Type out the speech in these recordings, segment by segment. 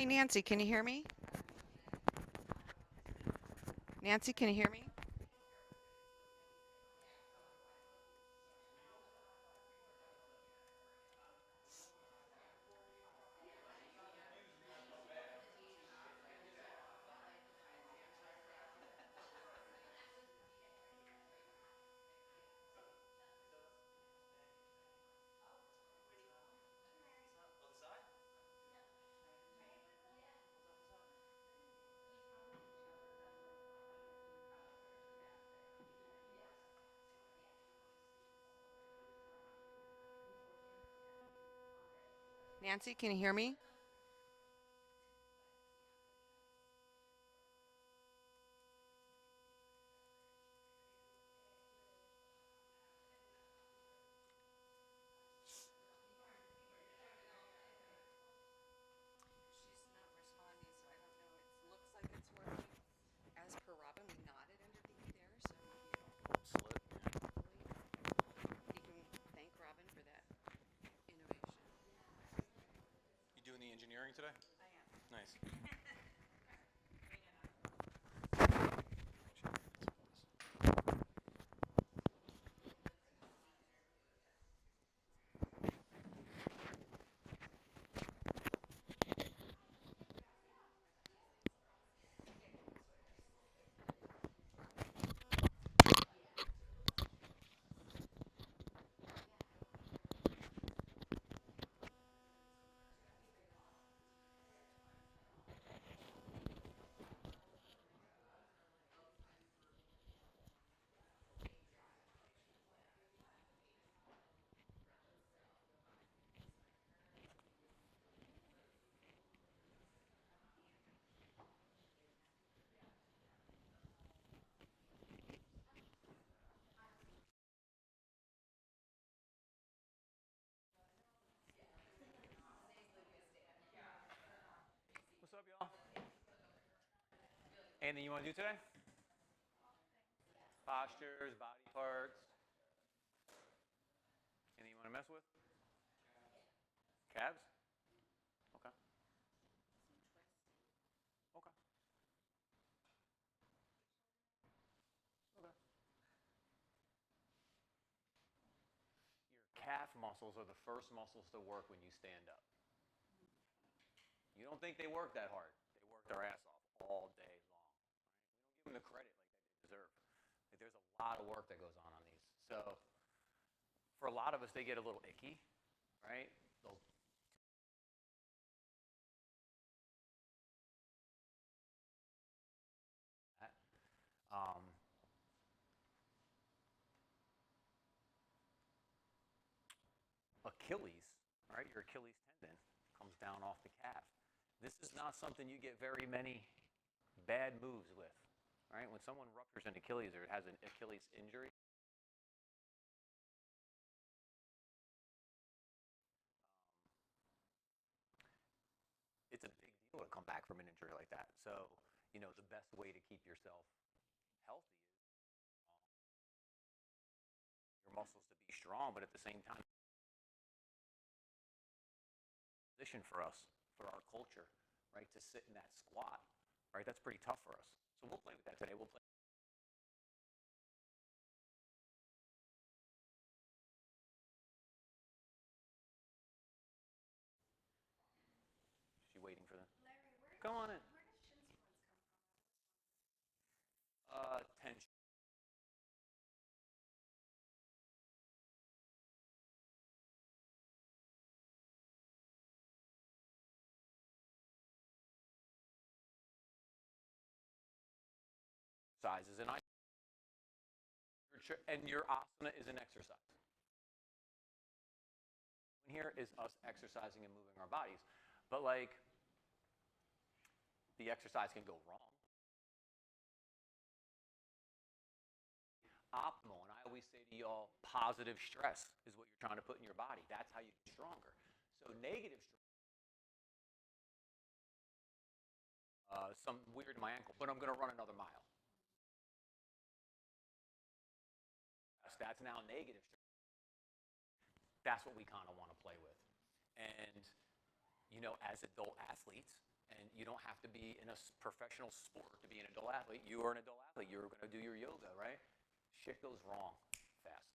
Hey, Nancy, can you hear me? Nancy, can you hear me? Nancy, can you hear me? She's not responding, so I don't know. It looks like it's working. As per Robin, we nodded underneath there, so maybe hopefully you can thank Robin for that innovation. You doing the engineering today? I am. Nice. What's up, y'all? Anything you want to do today? Postures, body parts. Anything you want to mess with? Calves? Okay. Okay. Okay. Your calf muscles are the first muscles to work when you stand up. You don't think they work that hard. They work their ass off all day long. Right? We don't give them the credit like they deserve. Like there's a lot of work that goes on these. So for a lot of us, they get a little icky, right? They'll um, Achilles, right? Your Achilles tendon comes down off the calf. This is not something you get very many bad moves with, right? When someone ruptures an Achilles or has an Achilles injury, it's a big deal to come back from an injury like that. So, the best way to keep yourself healthy is your muscles to be strong, but at the same time, position for us, for our culture, right? To sit in that squat, right? That's pretty tough for us. So we'll play with that today. We'll play. She waiting for them. Come on in. Tension. Sizes and your asana is an exercise. Here is us exercising and moving our bodies, but like the exercise can go wrong. Optimal, and I always say to y'all, positive stress is what you're trying to put in your body. That's how you get stronger. So negative stress, some weird in my ankle, but I'm going to run another mile. That's now negative stress. That's what we kind of want to play with. And as adult athletes, And you don't have to be in a professional sport to be an adult athlete. You are an adult athlete. You're going to do your yoga, right? Shit goes wrong fast,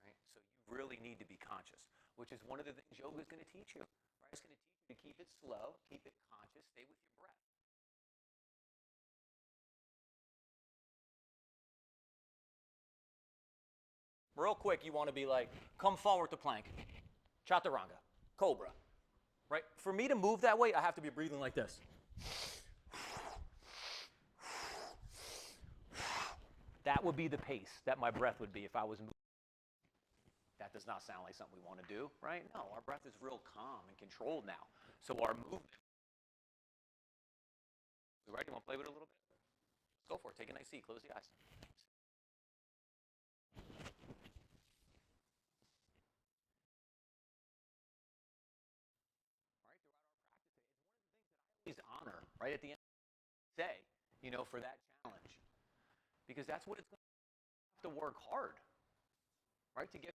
right? So you really need to be conscious, which is one of the things yoga is going to teach you, right? It's going to teach you to keep it slow, keep it conscious, stay with your breath. Real quick, you want to be like, come forward to plank, chaturanga, cobra, right? For me to move that way, I have to be breathing like this. That would be the pace that my breath would be if I was moving. That does not sound like something we want to do, right? No, our breath is real calm and controlled now. So our movement. You ready? You want to play with it a little bit? Let's go for it. Take a nice seat. Close the eyes. Honor, right at the end, say, for that challenge, because that's what it's going to have to work hard, right? To get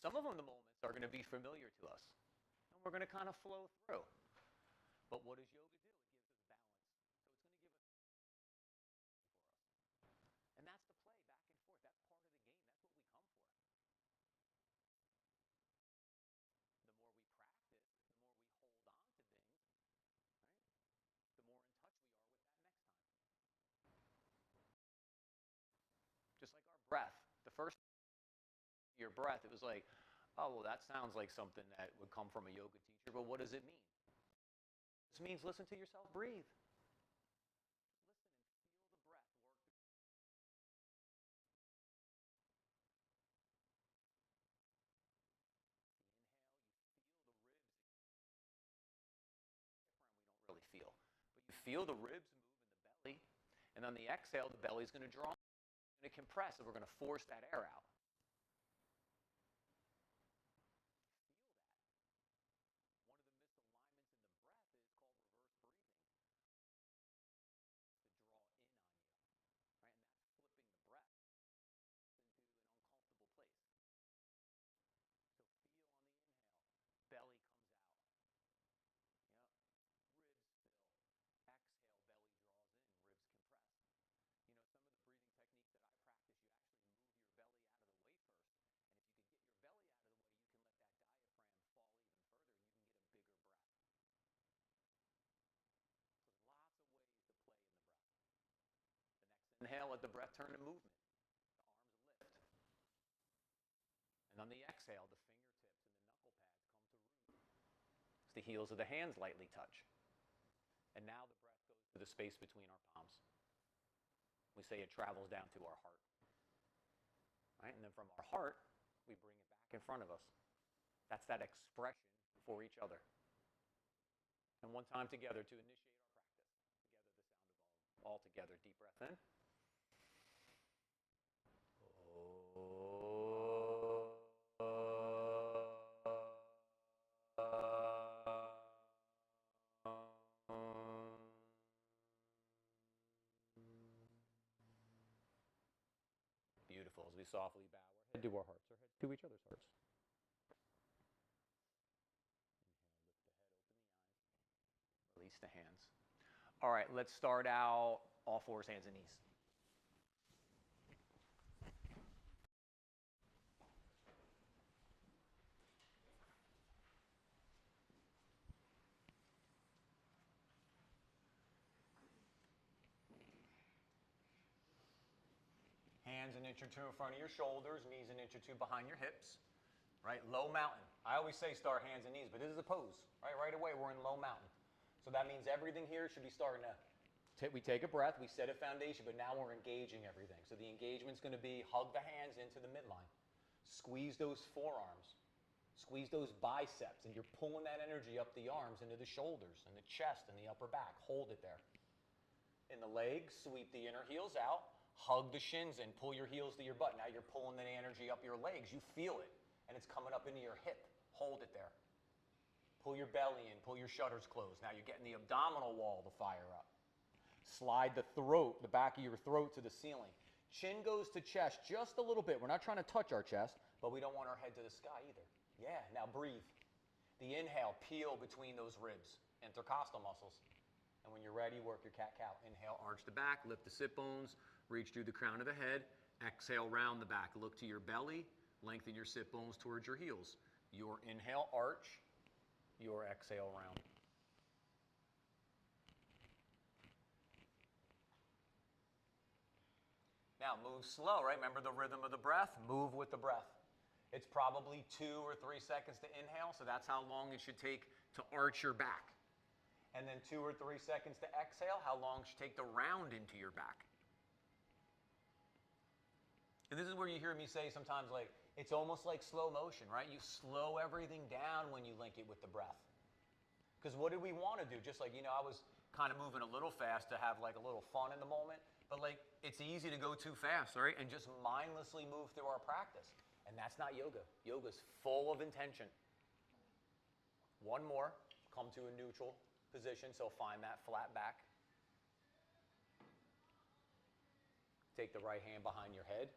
some of them, the moments are going to be familiar to us, and we're going to kind of flow through. But what does yoga do? It gives us balance. So it's going to give us for us, and that's the play back and forth. That's part of the game. That's what we come for. The more we practice, the more we hold on to things, right? The more in touch we are with that next time. Just like our breath. The first your breath, it was like, oh, well, that sounds like something that would come from a yoga teacher, but what does it mean? This means listen to yourself breathe. Listen and feel the breath work. The inhale, you feel the ribs. We don't really feel, but you feel the ribs move in the belly, and on the exhale, the belly's going to draw, it's going to compress, and we're going to force that air out. Inhale, let the breath turn to movement. The arms lift. And on the exhale, the fingertips and the knuckle pads come to root. As the heels of the hands lightly touch. And now the breath goes to the space between our palms. We say it travels down to our heart. Right? And then from our heart, we bring it back in front of us. That's that expression for each other. And one time together to initiate our practice. Together, the sound of all together. Deep breath in. Beautiful. As we softly bow our head to our hearts, our head to each other's hearts. Inhale, lift the head, open the eyes. Release the hands. All right, let's start out all fours, hands and knees. Hands an inch or two in front of your shoulders, knees an inch or two behind your hips, right? Low mountain. I always say start hands and knees, but this is a pose, right? Right away, we're in low mountain. So that means everything here should be starting to, we take a breath, we set a foundation, but now we're engaging everything. So the engagement's going to be hug the hands into the midline. Squeeze those forearms. Squeeze those biceps, and you're pulling that energy up the arms into the shoulders and the chest and the upper back. Hold it there. In the legs, sweep the inner heels out. Hug the shins and pull your heels to your butt. Now you're pulling the energy up your legs. You feel it, and it's coming up into your hip. Hold it there. Pull your belly in. Pull your shutters closed. Now you're getting the abdominal wall to fire up. Slide the throat, the back of your throat to the ceiling. Chin goes to chest just a little bit. We're not trying to touch our chest, but we don't want our head to the sky either. Yeah, now breathe. The inhale, peel between those ribs, intercostal muscles. And when you're ready, work your cat-cow. Inhale, arch the back, lift the sit bones, reach through the crown of the head. Exhale, round the back. Look to your belly, lengthen your sit bones towards your heels. Your inhale, arch. Your exhale, round. Now move slow, right? Remember the rhythm of the breath? Move with the breath. It's probably 2 or 3 seconds to inhale, so that's how long it should take to arch your back. And then 2 or 3 seconds to exhale, how long it should take to round into your back. And this is where you hear me say sometimes, like, it's almost like slow motion, right? You slow everything down when you link it with the breath. Because what did we want to do? Just like, I was kind of moving a little fast to have like a little fun in the moment. But like, it's easy to go too fast, right? And just mindlessly move through our practice. And that's not yoga. Yoga's full of intention. One more. Come to a neutral position, so find that flat back. Take the right hand behind your head.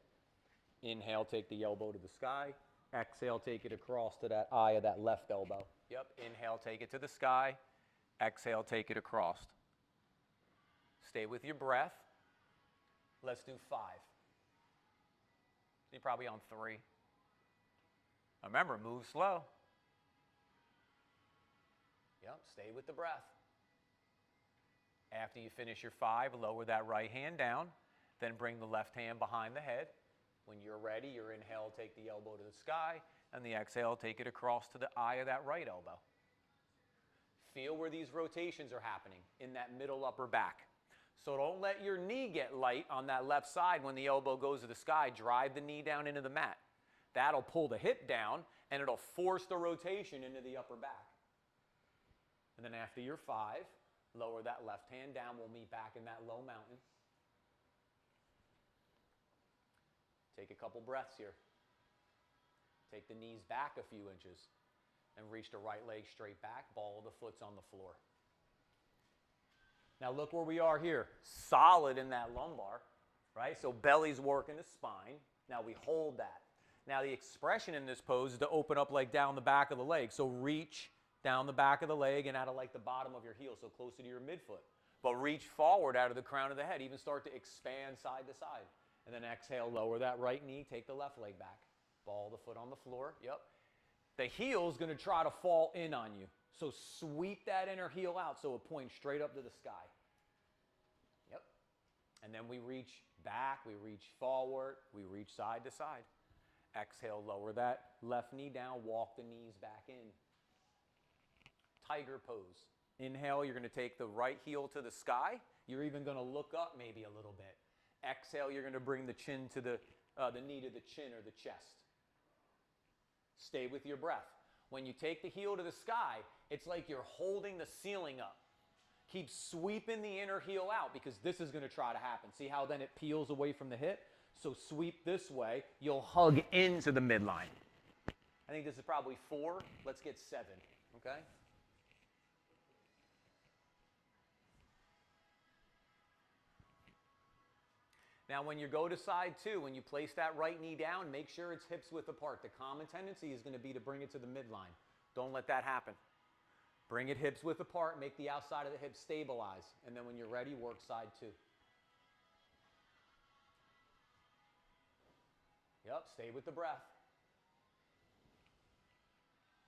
Inhale, take the elbow to the sky. Exhale, take it across to that eye of that left elbow. Yep, inhale, take it to the sky. Exhale, take it across. Stay with your breath. Let's do 5. You're probably on 3. Remember, move slow. Yep, stay with the breath. After you finish your 5, lower that right hand down. Then bring the left hand behind the head. When you're ready, your inhale, take the elbow to the sky, and the exhale, take it across to the eye of that right elbow. Feel where these rotations are happening in that middle upper back. So don't let your knee get light on that left side when the elbow goes to the sky. Drive the knee down into the mat. That'll pull the hip down, and it'll force the rotation into the upper back. And then after your 5, lower that left hand down. We'll meet back in that low mountain. Take a couple breaths here. Take the knees back a few inches and reach the right leg straight back. Ball of the foot's on the floor. Now look where we are here. Solid in that lumbar, right? So belly's working the spine. Now we hold that. Now the expression in this pose is to open up like down the back of the leg. So reach down the back of the leg and out of like the bottom of your heel, so closer to your midfoot. But reach forward out of the crown of the head. Even start to expand side to side. And then exhale, lower that right knee, take the left leg back. Ball the foot on the floor, yep. The heel's gonna try to fall in on you. So sweep that inner heel out so it points straight up to the sky. Yep. And then we reach back, we reach forward, we reach side to side. Exhale, lower that left knee down, walk the knees back in. Tiger pose. Inhale, you're gonna take the right heel to the sky. You're even gonna look up maybe a little bit. Exhale, you're going to bring the chin to the knee to the chin or the chest. Stay with your breath. When you take the heel to the sky, it's like you're holding the ceiling up. Keep sweeping the inner heel out because this is going to try to happen. See how then it peels away from the hip? So sweep this way. You'll hug into the midline. I think this is probably 4. Let's get 7, okay? Now when you go to side 2, when you place that right knee down, make sure it's hips width apart. The common tendency is going to be to bring it to the midline. Don't let that happen. Bring it hips width apart, make the outside of the hip stabilize. And then when you're ready, work side 2. Yep, stay with the breath.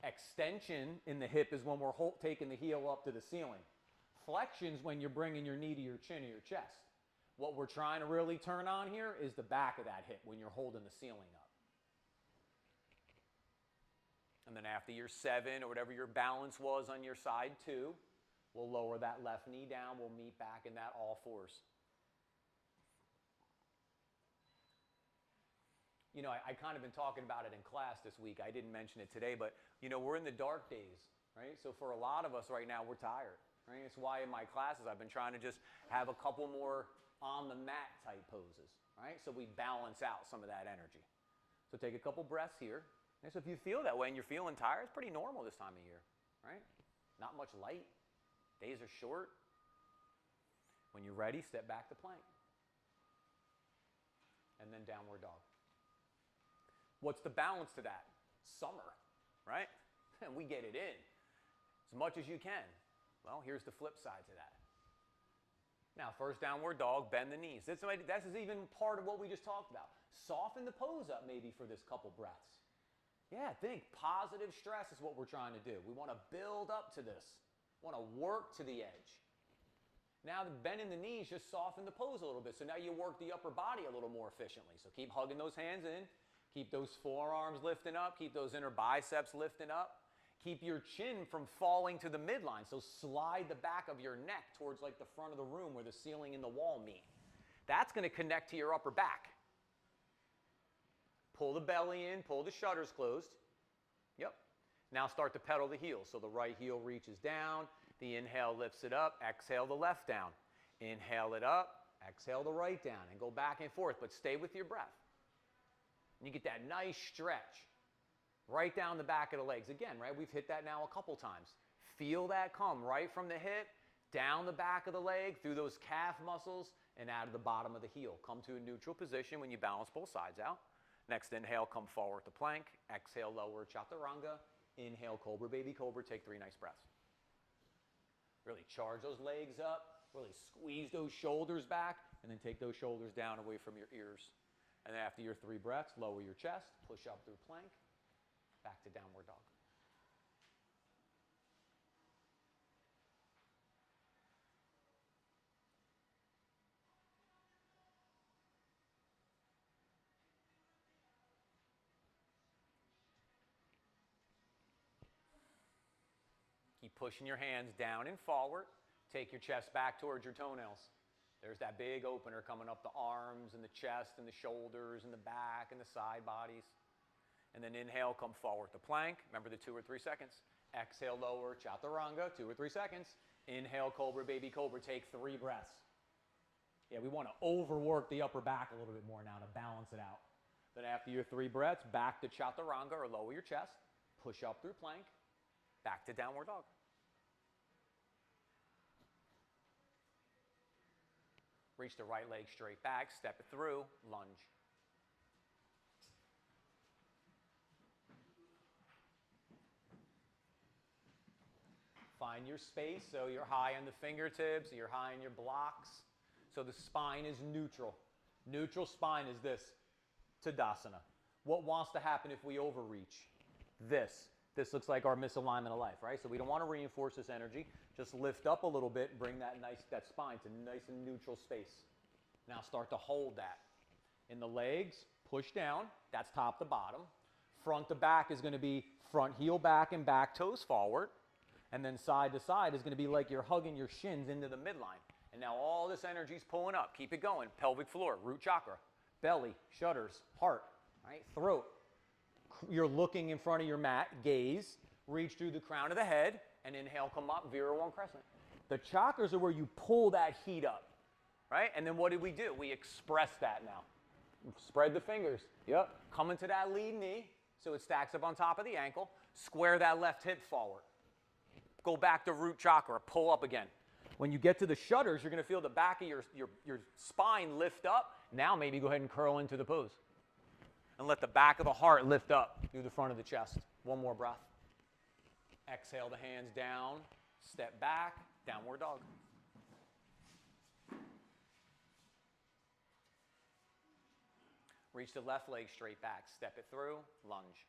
Extension in the hip is when we're taking the heel up to the ceiling. Flexions when you're bringing your knee to your chin or your chest. What we're trying to really turn on here is the back of that hip when you're holding the ceiling up. And then after your 7 or whatever your balance was on your side 2, we'll lower that left knee down. We'll meet back in that all 4s. I kind of been talking about it in class this week. I didn't mention it today, but we're in the dark days, right? So for a lot of us right now, we're tired, right? It's why in my classes I've been trying to just have a couple more on the mat type poses, right? So we balance out some of that energy. So take a couple breaths here. And so if you feel that way and you're feeling tired, it's pretty normal this time of year, right? Not much light. Days are short. When you're ready, step back to plank. And then downward dog. What's the balance to that? Summer, right? and we get it in as much as you can. Well, here's the flip side to that. Now, first downward dog, bend the knees. This is even part of what we just talked about. Soften the pose up maybe for this couple breaths. Yeah, think positive stress is what we're trying to do. We want to build up to this. We want to work to the edge. Now, bending the knees just soften the pose a little bit. So now you work the upper body a little more efficiently. So keep hugging those hands in. Keep those forearms lifting up. Keep those inner biceps lifting up. Keep your chin from falling to the midline. So slide the back of your neck towards like the front of the room where the ceiling and the wall meet. That's going to connect to your upper back. Pull the belly in, pull the shutters closed. Yep. Now start to pedal the heels. So the right heel reaches down. The inhale lifts it up. Exhale the left down. Inhale it up. Exhale the right down. And go back and forth, but stay with your breath. And you get that nice stretch. Right down the back of the legs. Again, right? We've hit that now a couple times. Feel that come right from the hip, down the back of the leg, through those calf muscles, and out of the bottom of the heel. Come to a neutral position when you balance both sides out. Next inhale, come forward to plank. Exhale, lower chaturanga. Inhale, cobra, baby cobra. Take 3 nice breaths. Really charge those legs up. Really squeeze those shoulders back, and then take those shoulders down away from your ears. And then after your 3 breaths, lower your chest, push up through plank. Back to downward dog. Keep pushing your hands down and forward. Take your chest back towards your toenails. There's that big opener coming up the arms and the chest and the shoulders and the back and the side bodies. And then inhale, come forward to plank. Remember the 2 or 3 seconds. Exhale, lower, chaturanga, 2 or 3 seconds. Inhale, cobra, baby cobra. Take 3 breaths. Yeah, we want to overwork the upper back a little bit more now to balance it out. Then after your 3 breaths, back to chaturanga or lower your chest. Push up through plank. Back to downward dog. Reach the right leg straight back. Step it through. Lunge. Find your space, so you're high on the fingertips, you're high on your blocks. So the spine is neutral. Neutral spine is this, Tadasana. What wants to happen if we overreach? This. This looks like our misalignment of life, right? So we don't want to reinforce this energy. Just lift up a little bit and bring that spine to nice and neutral space. Now start to hold that. In the legs, push down. That's top to bottom. Front to back is going to be front heel back and back toes forward. And then side to side is going to be like you're hugging your shins into the midline. And now all this energy is pulling up. Keep it going. Pelvic floor, root chakra, belly, shutters, heart, right? Throat. You're looking in front of your mat, gaze, reach through the crown of the head, and inhale, come up, Vira 1 crescent. The chakras are where you pull that heat up, right? And then what do? We express that now. Spread the fingers. Yep. Come into that lead knee so it stacks up on top of the ankle. Square that left hip forward. Go back to root chakra, pull up again. When you get to the shutters, you're going to feel the back of your spine lift up. Now maybe go ahead and curl into the pose. And let the back of the heart lift up through the front of the chest. 1 more breath. Exhale the hands down, step back, downward dog. Reach the left leg straight back, step it through, lunge.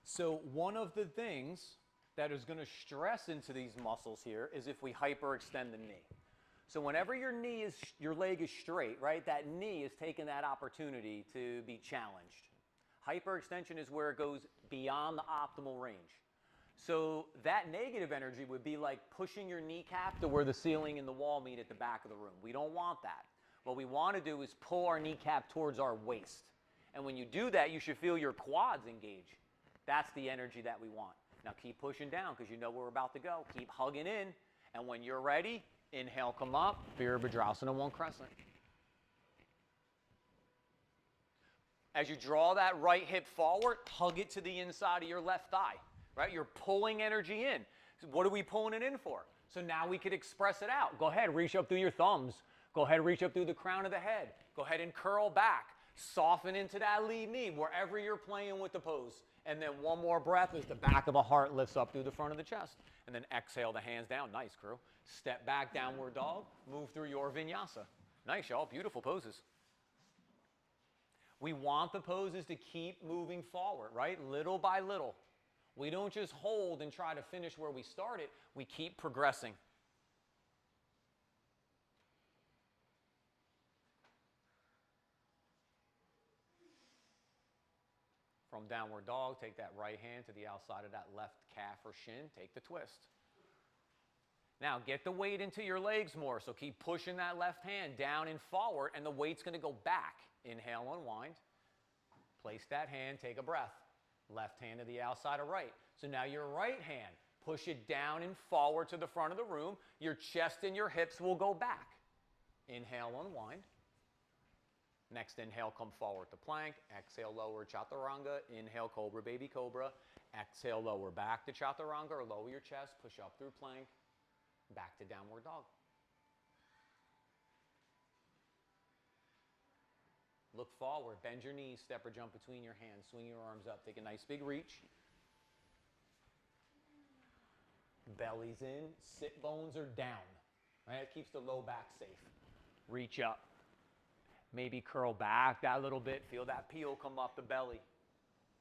So one of the things that is going to stress into these muscles here is if we hyperextend the knee. So whenever your leg is straight, right, that knee is taking that opportunity to be challenged. Hyperextension is where it goes beyond the optimal range. So that negative energy would be like pushing your kneecap to where the ceiling and the wall meet at the back of the room. We don't want that. What we want to do is pull our kneecap towards our waist. And when you do that, you should feel your quads engage. That's the energy that we want. Now keep pushing down because you know where we're about to go. Keep hugging in. And when you're ready, inhale, come up. Virabhadrasana 1 crescent. As you draw that right hip forward, hug it to the inside of your left thigh. Right? You're pulling energy in. So what are we pulling it in for? So now we could express it out. Go ahead, reach up through your thumbs. Go ahead and reach up through the crown of the head. Go ahead and curl back. Soften into that lead knee wherever you're playing with the pose. And then one more breath as the back of the heart lifts up through the front of the chest. And then exhale the hands down. Nice, crew. Step back, downward dog. Move through your vinyasa. Nice, y'all. Beautiful poses. We want the poses to keep moving forward, right? Little by little. We don't just hold and try to finish where we started. We keep progressing. From downward dog, take that right hand to the outside of that left calf or shin. Take the twist. Now, get the weight into your legs more. So keep pushing that left hand down and forward, and the weight's going to go back. Inhale, unwind. Place that hand, take a breath. Left hand to the outside of right. So now your right hand, push it down and forward to the front of the room. Your chest and your hips will go back. Inhale, unwind. Next inhale, come forward to plank. Exhale, lower chaturanga. Inhale, cobra, baby cobra. Exhale, lower back to chaturanga or lower your chest. Push up through plank. Back to downward dog. Look forward, bend your knees, step or jump between your hands. Swing your arms up. Take a nice big reach. Belly's in. Sit bones are down. Right? It keeps the low back safe. Reach up. Maybe curl back that little bit. Feel that peel come up the belly.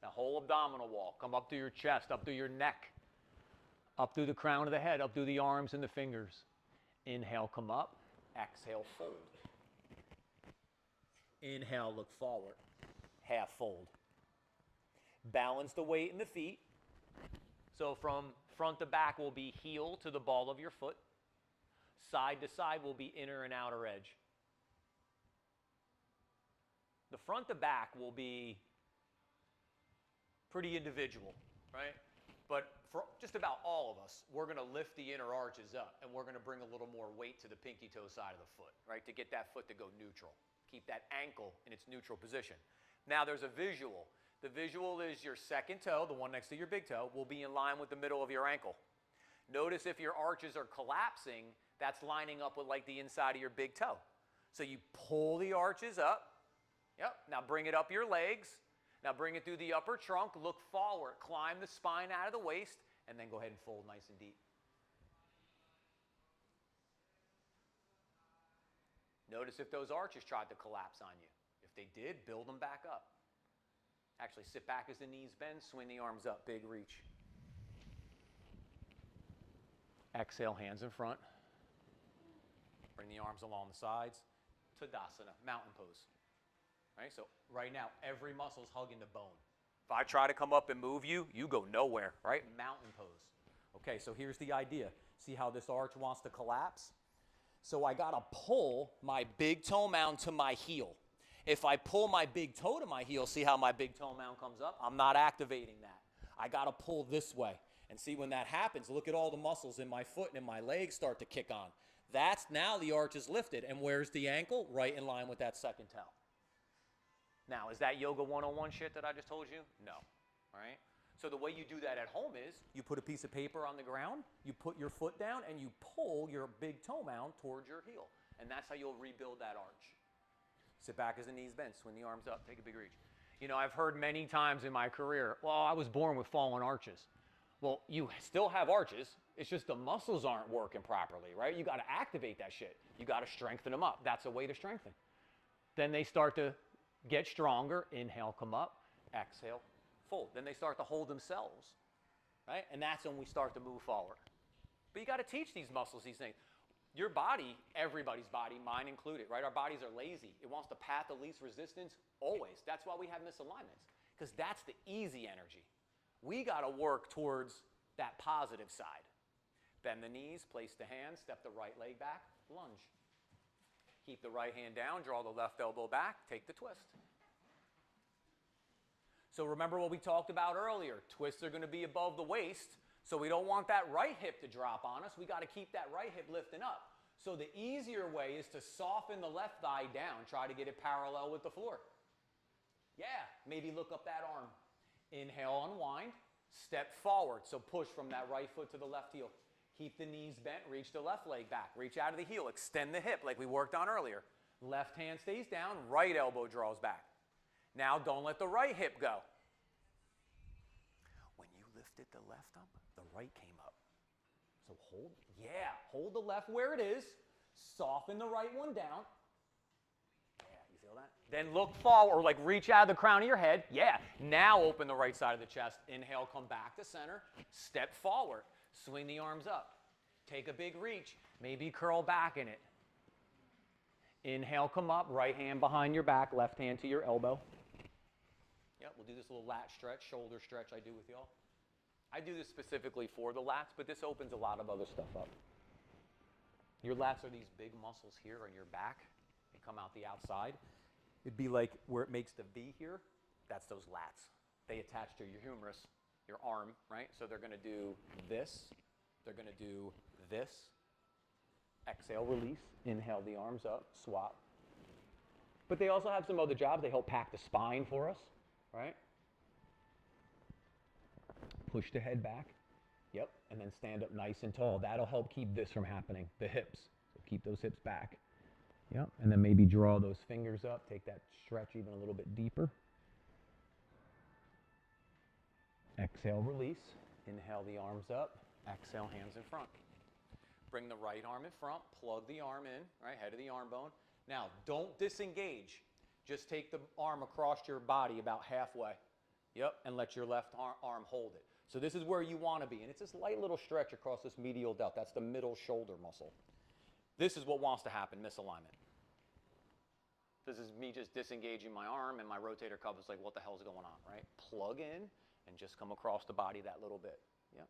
The whole abdominal wall. Come up through your chest, up through your neck. Up through the crown of the head, up through the arms and the fingers. Inhale, come up. Exhale, fold. Inhale, look forward. Half fold. Balance the weight in the feet. So from front to back will be heel to the ball of your foot. Side to side will be inner and outer edge. The front to back will be pretty individual, right? But for just about all of us, we're going to lift the inner arches up, and we're going to bring a little more weight to the pinky toe side of the foot, right, to get that foot to go neutral. Keep that ankle in its neutral position. Now there's a visual. The visual is your second toe, the one next to your big toe, will be in line with the middle of your ankle. Notice if your arches are collapsing, that's lining up with like the inside of your big toe. So you pull the arches up. Yep. Now bring it up your legs. Now bring it through the upper trunk. Look forward. Climb the spine out of the waist. And then go ahead and fold nice and deep. Notice if those arches tried to collapse on you. If they did, build them back up. Actually, sit back as the knees bend. Swing the arms up. Big reach. Exhale, hands in front. Bring the arms along the sides. Tadasana, mountain pose. Right? So right now, every muscle's hugging the bone. If I try to come up and move you, you go nowhere, right? Mountain pose. Okay, so here's the idea. See how this arch wants to collapse? So I got to pull my big toe mound to my heel. If I pull my big toe to my heel, see how my big toe mound comes up? I'm not activating that. I got to pull this way. And see when that happens, look at all the muscles in my foot and in my legs start to kick on. That's now the arch is lifted. And where's the ankle? Right in line with that second toe. Now, is that Yoga 101 shit that I just told you? No. All right? So the way you do that at home is you put a piece of paper on the ground, you put your foot down, and you pull your big toe mound towards your heel. And that's how you'll rebuild that arch. Sit back as the knees bend. Swing the arms up. Take a big reach. You know, I've heard many times in my career, well, I was born with fallen arches. Well, you still have arches. It's just the muscles aren't working properly, right? You got to activate that shit. You got to strengthen them up. That's a way to strengthen. Then they start to get stronger. Inhale, come up. Exhale, fold. Then they start to hold themselves, right? And that's when we start to move forward. But you got to teach these muscles these things. Your body, everybody's body, mine included, right? Our bodies are lazy. It wants the path of least resistance always. That's why we have misalignments, because that's the easy energy. We got to work towards that positive side. Bend the knees, place the hands, step the right leg back, lunge. Keep the right hand down, draw the left elbow back, take the twist. So remember what we talked about earlier. Twists are going to be above the waist, so we don't want that right hip to drop on us. We got to keep that right hip lifting up. So the easier way is to soften the left thigh down. Try to get it parallel with the floor. Yeah, maybe look up that arm. Inhale, unwind. Step forward, so push from that right foot to the left heel. Keep the knees bent, reach the left leg back, reach out of the heel, extend the hip like we worked on earlier. Left hand stays down, right elbow draws back. Now don't let the right hip go. When you lifted the left up, the right came up. So hold the left where it is, soften the right one down. Yeah, you feel that? Then look forward, or like reach out of the crown of your head. Yeah, now open the right side of the chest. Inhale, come back to center, step forward. Swing the arms up. Take a big reach. Maybe curl back in it. Inhale, come up. Right hand behind your back. Left hand to your elbow. Yep, we'll do this little lat stretch, shoulder stretch I do with y'all. I do this specifically for the lats, but this opens a lot of other stuff up. Your lats are these big muscles here on your back. They come out the outside. It'd be like where it makes the V here. That's those lats. They attach to your humerus, your arm, right? So they're going to do this. They're going to do this. Exhale, release. Inhale the arms up, swap. But they also have some other jobs. They help pack the spine for us, right? Push the head back. Yep, and then stand up nice and tall. That'll help keep this from happening, the hips. So keep those hips back. Yep, and then maybe draw those fingers up. Take that stretch even a little bit deeper. Exhale, release. Inhale the arms up. Exhale, hands in front. Bring the right arm in front. Plug the arm in, right, head of the arm bone. Now, don't disengage. Just take the arm across your body about halfway. Yep, and let your left arm hold it. So this is where you want to be. And it's this light little stretch across this medial delt. That's the middle shoulder muscle. This is what wants to happen, misalignment. This is me just disengaging my arm, and my rotator cuff is like, what the hell's going on, right? Plug in and just come across the body that little bit. Yep.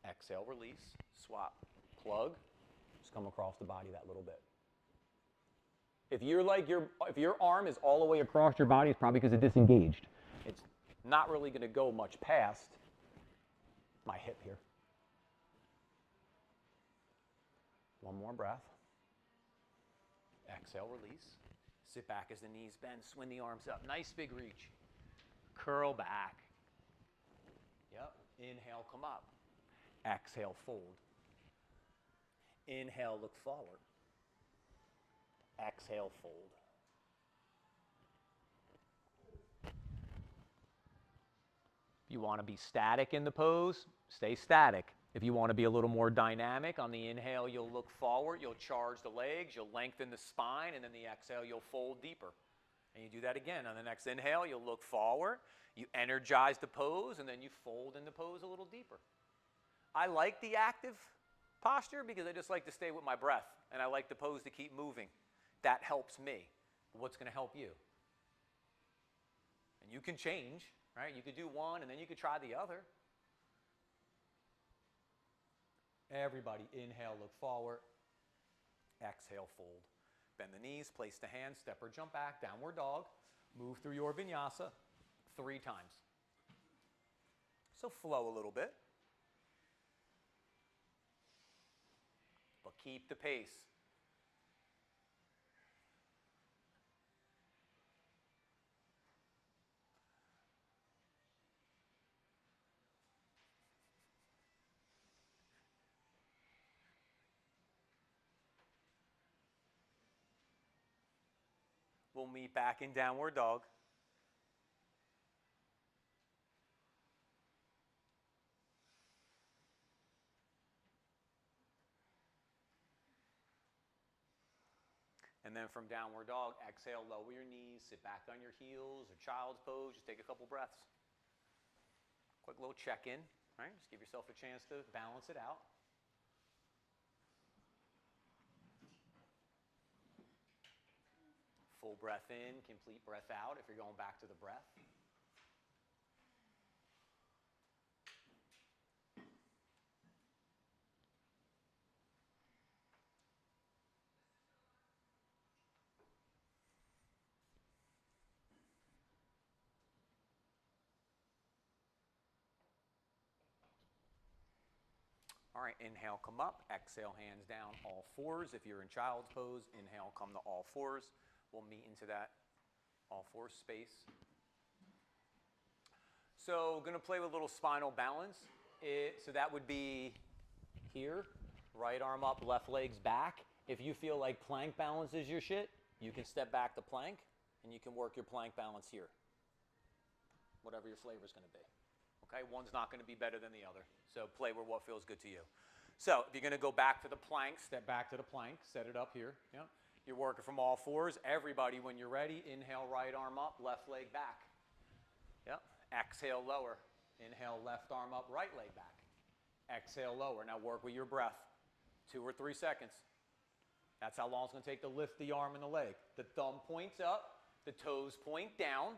Exhale, release, swap, plug, just come across the body that little bit. If your arm is all the way across your body, it's probably because it disengaged. It's not really going to go much past my hip here. One more breath. Exhale, release. Sit back as the knees bend. Swing the arms up. Nice big reach. Curl back. Yep. Inhale, come up. Exhale, fold. Inhale, look forward. Exhale, fold. If you want to be static in the pose, stay static. If you want to be a little more dynamic, on the inhale, you'll look forward, you'll charge the legs, you'll lengthen the spine, and then the exhale, you'll fold deeper. And you do that again. On the next inhale, you'll look forward, you energize the pose, and then you fold in the pose a little deeper. I like the active posture because I just like to stay with my breath, and I like the pose to keep moving. That helps me. What's going to help you? And you can change, right? You could do one, and then you could try the other. Everybody, inhale, look forward. Exhale, fold. Bend the knees, place the hands, step or jump back, downward dog. Move through your vinyasa 3 times. So flow a little bit. But keep the pace. We'll meet back in downward dog. And then from downward dog, exhale, lower your knees, sit back on your heels or child's pose. Just take a couple breaths. Quick little check-in, right? Just give yourself a chance to balance it out. Full breath in, complete breath out if you're going back to the breath. All right, inhale, come up. Exhale, hands down, all fours. If you're in child's pose, inhale, come to all fours. We'll meet into that all fours space. So going to play with a little spinal balance. So that would be here, right arm up, left leg's back. If you feel like plank balance is your shit, you can step back to plank, and you can work your plank balance here. Whatever your flavor's going to be. Okay, one's not going to be better than the other. So play with what feels good to you. So if you're going to go back to the plank, step back to the plank, set it up here. Yep. You're working from all fours. Everybody, when you're ready, inhale, right arm up, left leg back. Yep. Exhale, lower. Inhale, left arm up, right leg back. Exhale, lower. Now work with your breath. 2 or 3 seconds. That's how long it's going to take to lift the arm and the leg. The thumb points up, the toes point down.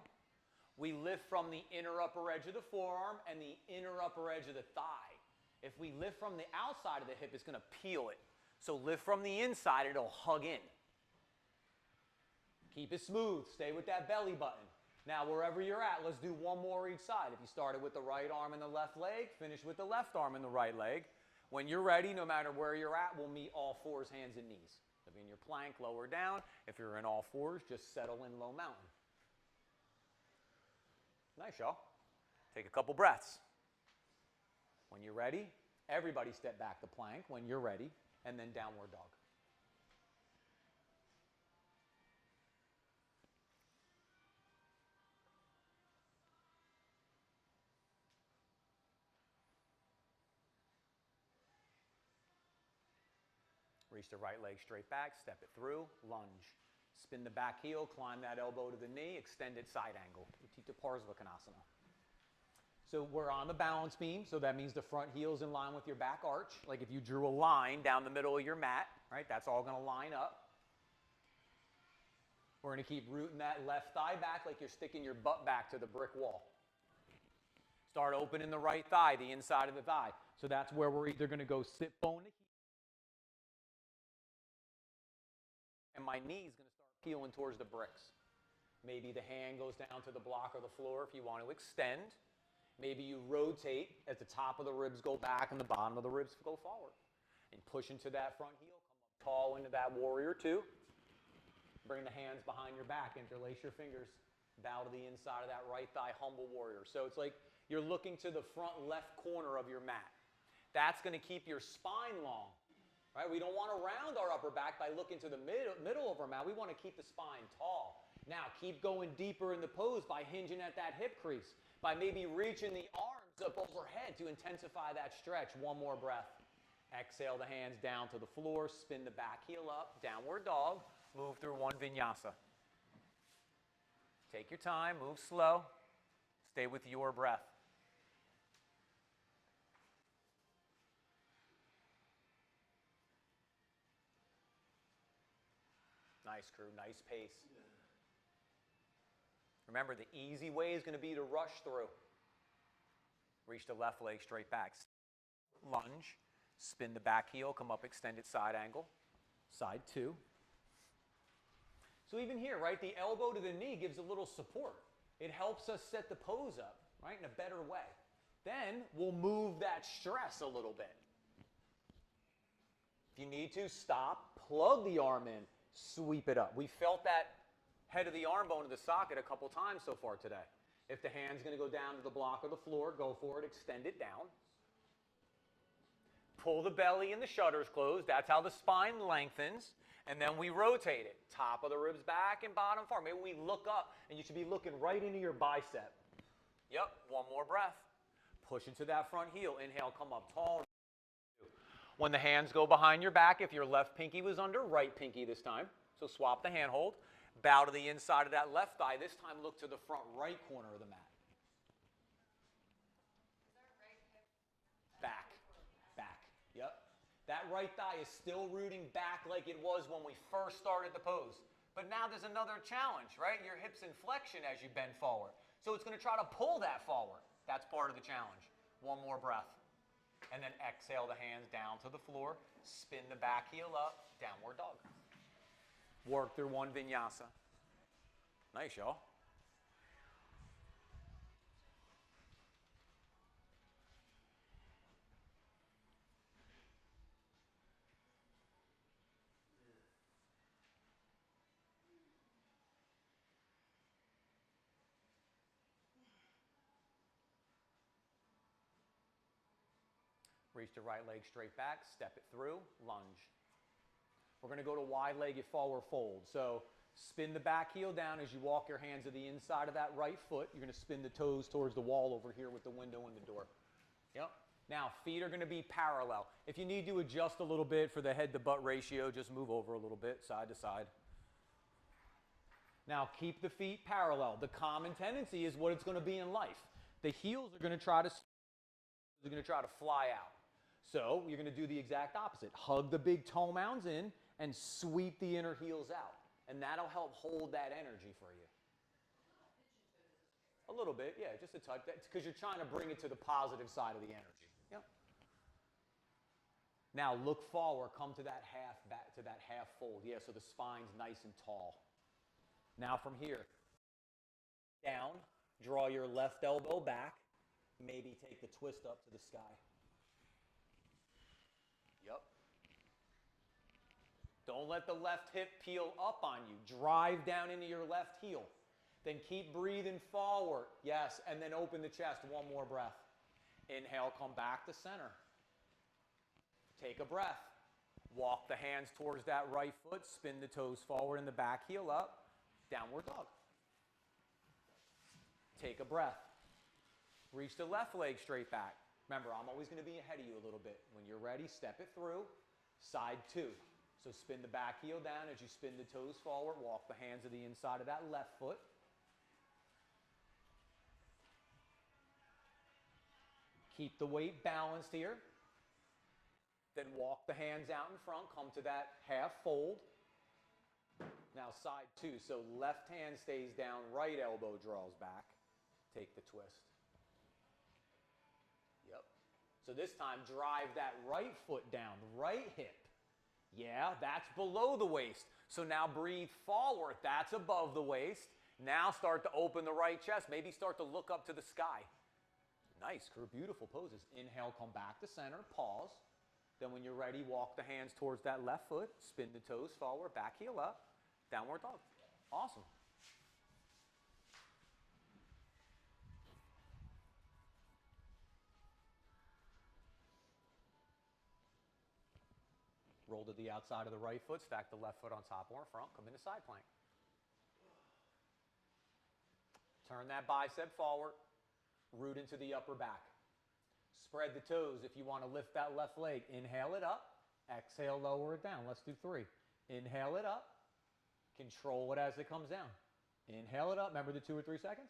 We lift from the inner upper edge of the forearm and the inner upper edge of the thigh. If we lift from the outside of the hip, it's going to peel it. So lift from the inside, it'll hug in. Keep it smooth. Stay with that belly button. Now, wherever you're at, let's do one more each side. If you started with the right arm and the left leg, finish with the left arm and the right leg. When you're ready, no matter where you're at, we'll meet all fours, hands and knees. If you're in your plank, lower down. If you're in all fours, just settle in low mountain. Nice, y'all. Take a couple breaths. When you're ready, everybody step back to plank when you're ready, and then downward dog. Reach the right leg straight back, step it through, lunge. Spin the back heel, climb that elbow to the knee, extend it side angle. Utthita Parsvakonasana. So we're on the balance beam, so that means the front heel's in line with your back arch. Like if you drew a line down the middle of your mat, right? That's all going to line up. We're going to keep rooting that left thigh back like you're sticking your butt back to the brick wall. Start opening the right thigh, the inside of the thigh. So that's where we're either going to go sit bone to heel, and my knee's going to start peeling towards the bricks. Maybe the hand goes down to the block or the floor if you want to extend. Maybe you rotate as the top of the ribs go back and the bottom of the ribs go forward. And push into that front heel, come up tall into that warrior two. Bring the hands behind your back, interlace your fingers, bow to the inside of that right thigh, humble warrior. So it's like you're looking to the front left corner of your mat. That's going to keep your spine long. Right? We don't want to round our upper back by looking to the middle of our mat. We want to keep the spine tall. Now, keep going deeper in the pose by hinging at that hip crease, by maybe reaching the arms up overhead to intensify that stretch. One more breath. Exhale the hands down to the floor, spin the back heel up, downward dog, move through one vinyasa. Take your time, move slow, stay with your breath. Nice, crew, nice pace. Remember, the easy way is going to be to rush through. Reach the left leg straight back. Lunge, spin the back heel, come up extended side angle. Side two. So even here, right, the elbow to the knee gives a little support. It helps us set the pose up, right, in a better way. Then we'll move that stress a little bit. If you need to, stop, plug the arm in, sweep it up. We felt that head of the arm bone to the socket a couple times so far today. If the hand's going to go down to the block or the floor, go for it, extend it down. Pull the belly and the shutters closed. That's how the spine lengthens. And then we rotate it. Top of the ribs back and bottom forward. Maybe we look up, and you should be looking right into your bicep. Yep, one more breath. Push into that front heel. Inhale, come up tall. When the hands go behind your back, if your left pinky was under, right pinky this time. So swap the hand hold. Bow to the inside of that left thigh. This time look to the front right corner of the mat. Back. Back. Yep. That right thigh is still rooting back like it was when we first started the pose. But now there's another challenge, right? Your hips in flexion as you bend forward. So it's going to try to pull that forward. That's part of the challenge. One more breath. And then exhale the hands down to the floor. Spin the back heel up. Downward dog. Work through one vinyasa. Nice, y'all. Reach the right leg straight back, step it through, lunge. We're going to go to wide-legged forward fold. So spin the back heel down as you walk your hands to the inside of that right foot. You're going to spin the toes towards the wall over here with the window and the door. Yep. Now, feet are going to be parallel. If you need to adjust a little bit for the head-to-butt ratio, just move over a little bit, side to side. Now, keep the feet parallel. The common tendency is what it's going to be in life. The heels are going to try to fly out. So you're going to do the exact opposite. Hug the big toe mounds in and sweep the inner heels out. And that'll help hold that energy for you. A little bit, yeah, just a touch. That's because you're trying to bring it to the positive side of the energy. Yep. Now look forward, come to that half, back to that half fold. Yeah, so the spine's nice and tall. Now from here, down, draw your left elbow back. Maybe take the twist up to the sky. Yep. Don't let the left hip peel up on you. Drive down into your left heel. Then keep breathing forward. Yes, and then open the chest. One more breath. Inhale, come back to center. Take a breath. Walk the hands towards that right foot. Spin the toes forward and the back heel up. Downward dog. Take a breath. Reach the left leg straight back. Remember, I'm always going to be ahead of you a little bit. When you're ready, step it through. Side two. So spin the back heel down as you spin the toes forward. Walk the hands to the inside of that left foot. Keep the weight balanced here. Then walk the hands out in front. Come to that half fold. Now side two. So left hand stays down. Right elbow draws back. Take the twist. Yep. So this time, drive that right foot down, right hip. Yeah, that's below the waist. So now breathe forward. That's above the waist. Now start to open the right chest. Maybe start to look up to the sky. Nice, beautiful poses. Inhale, come back to center, pause. Then when you're ready, walk the hands towards that left foot. Spin the toes forward, back heel up, downward dog. Awesome. Roll to the outside of the right foot, stack the left foot on top or in front, come into side plank. Turn that bicep forward, root into the upper back. Spread the toes if you want to lift that left leg. Inhale it up, exhale, lower it down. Let's do 3. Inhale it up, control it as it comes down. Inhale it up, remember the 2 or 3 seconds?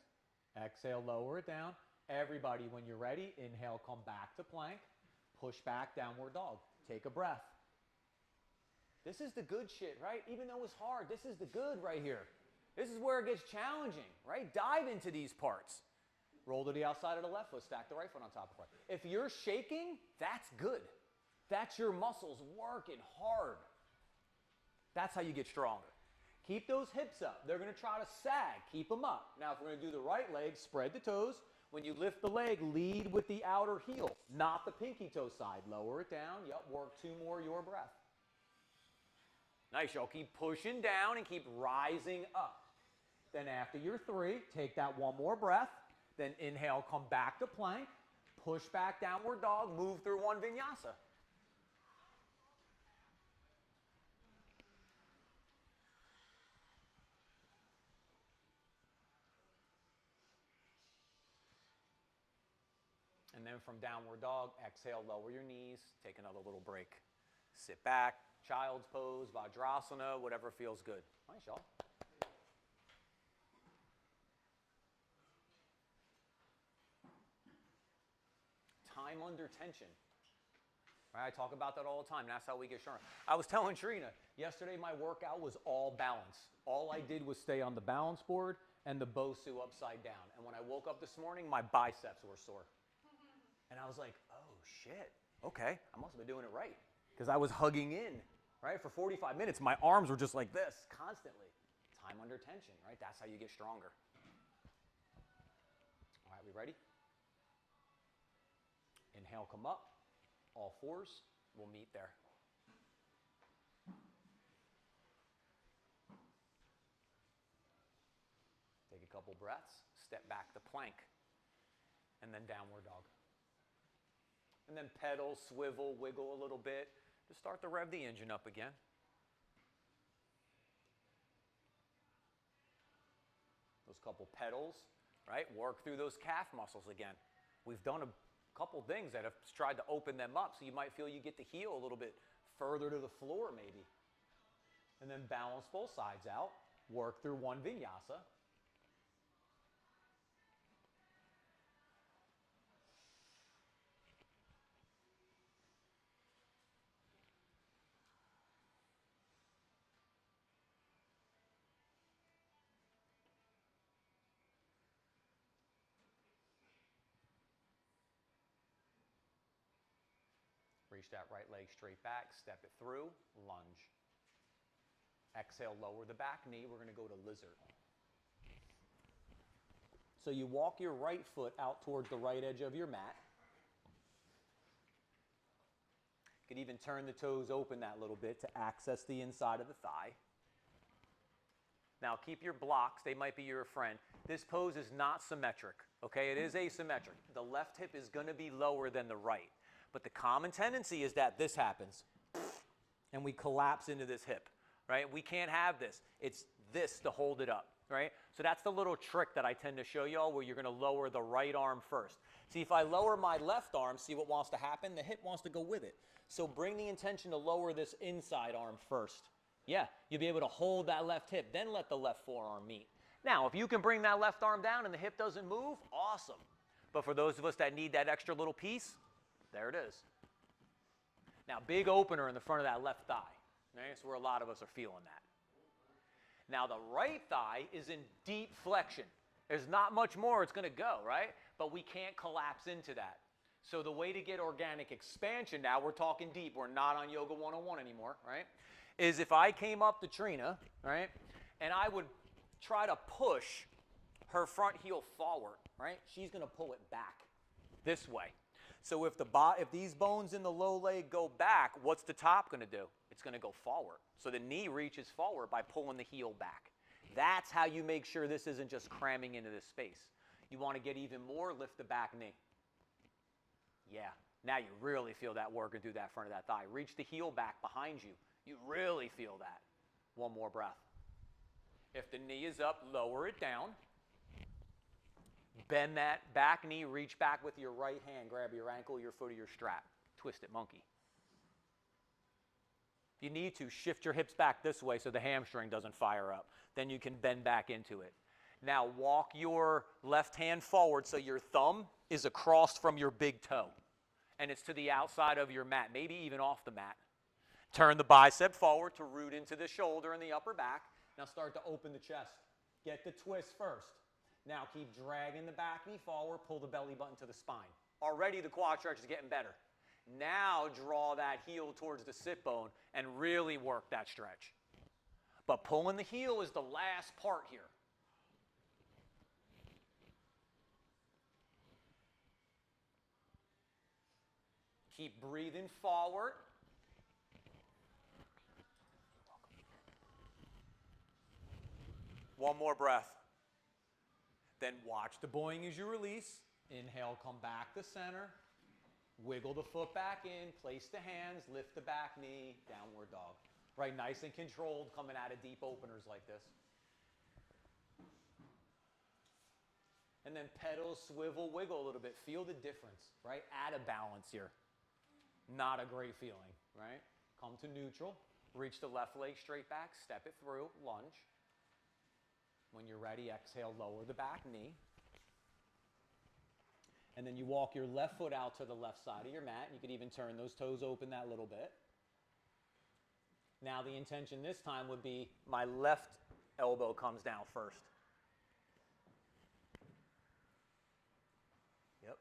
Exhale, lower it down. Everybody, when you're ready, inhale, come back to plank, push back, downward dog. Take a breath. This is the good shit, right? Even though it's hard, this is the good right here. This is where it gets challenging, right? Dive into these parts. Roll to the outside of the left foot, stack the right foot on top of it. If you're shaking, that's good. That's your muscles working hard. That's how you get stronger. Keep those hips up. They're going to try to sag. Keep them up. Now, if we're going to do the right leg, spread the toes. When you lift the leg, lead with the outer heel, not the pinky toe side. Lower it down. Yep, work 2 more, your breath. Nice, y'all. Keep pushing down and keep rising up. Then after your 3, take that 1 more breath. Then inhale, come back to plank. Push back, downward dog. Move through 1 vinyasa. And then from downward dog, exhale, lower your knees. Take another little break. Sit back, child's pose, Vajrasana, whatever feels good. Nice, y'all. Time under tension. Right, I talk about that all the time. That's how we get stronger. I was telling Trina, yesterday my workout was all balance. All I did was stay on the balance board and the BOSU upside down. And when I woke up this morning, my biceps were sore. And I was like, oh, shit. Okay, I must have been doing it right. Because I was hugging in, right? For 45 minutes, my arms were just like this constantly. Time under tension, right? That's how you get stronger. All right, we ready? Inhale, come up. All 4s, we'll meet there. Take a couple breaths, step back to plank, and then downward dog. And then pedal, swivel, wiggle a little bit to start to rev the engine up again. Those couple pedals, right? Work through those calf muscles again. We've done a couple things that have tried to open them up, so you might feel you get the heel a little bit further to the floor maybe. And then balance both sides out. Work through one vinyasa. Reach that right leg straight back, step it through, lunge. Exhale, lower the back knee. We're going to go to lizard. So you walk your right foot out towards the right edge of your mat. You could even turn the toes open that little bit to access the inside of the thigh. Now keep your blocks. They might be your friend. This pose is not symmetric, okay? It is asymmetric. The left hip is going to be lower than the right. But the common tendency is that this happens, and we collapse into this hip, right? We can't have this. It's this to hold it up, right? So that's the little trick that I tend to show y'all where you're going to lower the right arm first. See, if I lower my left arm, see what wants to happen? The hip wants to go with it. So bring the intention to lower this inside arm first. Yeah, you'll be able to hold that left hip, then let the left forearm meet. Now, if you can bring that left arm down and the hip doesn't move, awesome. But for those of us that need that extra little piece, there it is. Now, big opener in the front of that left thigh. Right? That's where a lot of us are feeling that. Now, the right thigh is in deep flexion. There's not much more it's going to go, right? But we can't collapse into that. So the way to get organic expansion, now we're talking deep, we're not on Yoga 101 anymore, right? Is if I came up to Trina, right, and I would try to push her front heel forward, right? She's going to pull it back this way. So if these bones in the low leg go back, what's the top going to do? It's going to go forward. So the knee reaches forward by pulling the heel back. That's how you make sure this isn't just cramming into this space. You want to get even more, lift the back knee. Yeah, now you really feel that working through that front of that thigh. Reach the heel back behind you. You really feel that. One more breath. If the knee is up, lower it down. Bend that back knee, reach back with your right hand, grab your ankle, your foot, or your strap. Twist it, monkey. If you need to, shift your hips back this way so the hamstring doesn't fire up. Then you can bend back into it. Now walk your left hand forward so your thumb is across from your big toe. And it's to the outside of your mat, maybe even off the mat. Turn the bicep forward to root into the shoulder and the upper back. Now start to open the chest. Get the twist first. Now keep dragging the back knee forward, pull the belly button to the spine. Already the quad stretch is getting better. Now draw that heel towards the sit bone and really work that stretch. But pulling the heel is the last part here. Keep breathing forward. One more breath. Then watch the Boeing as you release. Inhale, come back to center. Wiggle the foot back in, place the hands, lift the back knee, downward dog. Right, nice and controlled coming out of deep openers like this. And then pedal, swivel, wiggle a little bit. Feel the difference, right? Add a balance here. Not a great feeling, right? Come to neutral. Reach the left leg straight back, step it through, lunge. When you're ready, exhale, lower the back knee. And then you walk your left foot out to the left side of your mat. You could even turn those toes open that little bit. Now the intention this time would be my left elbow comes down first. Yep.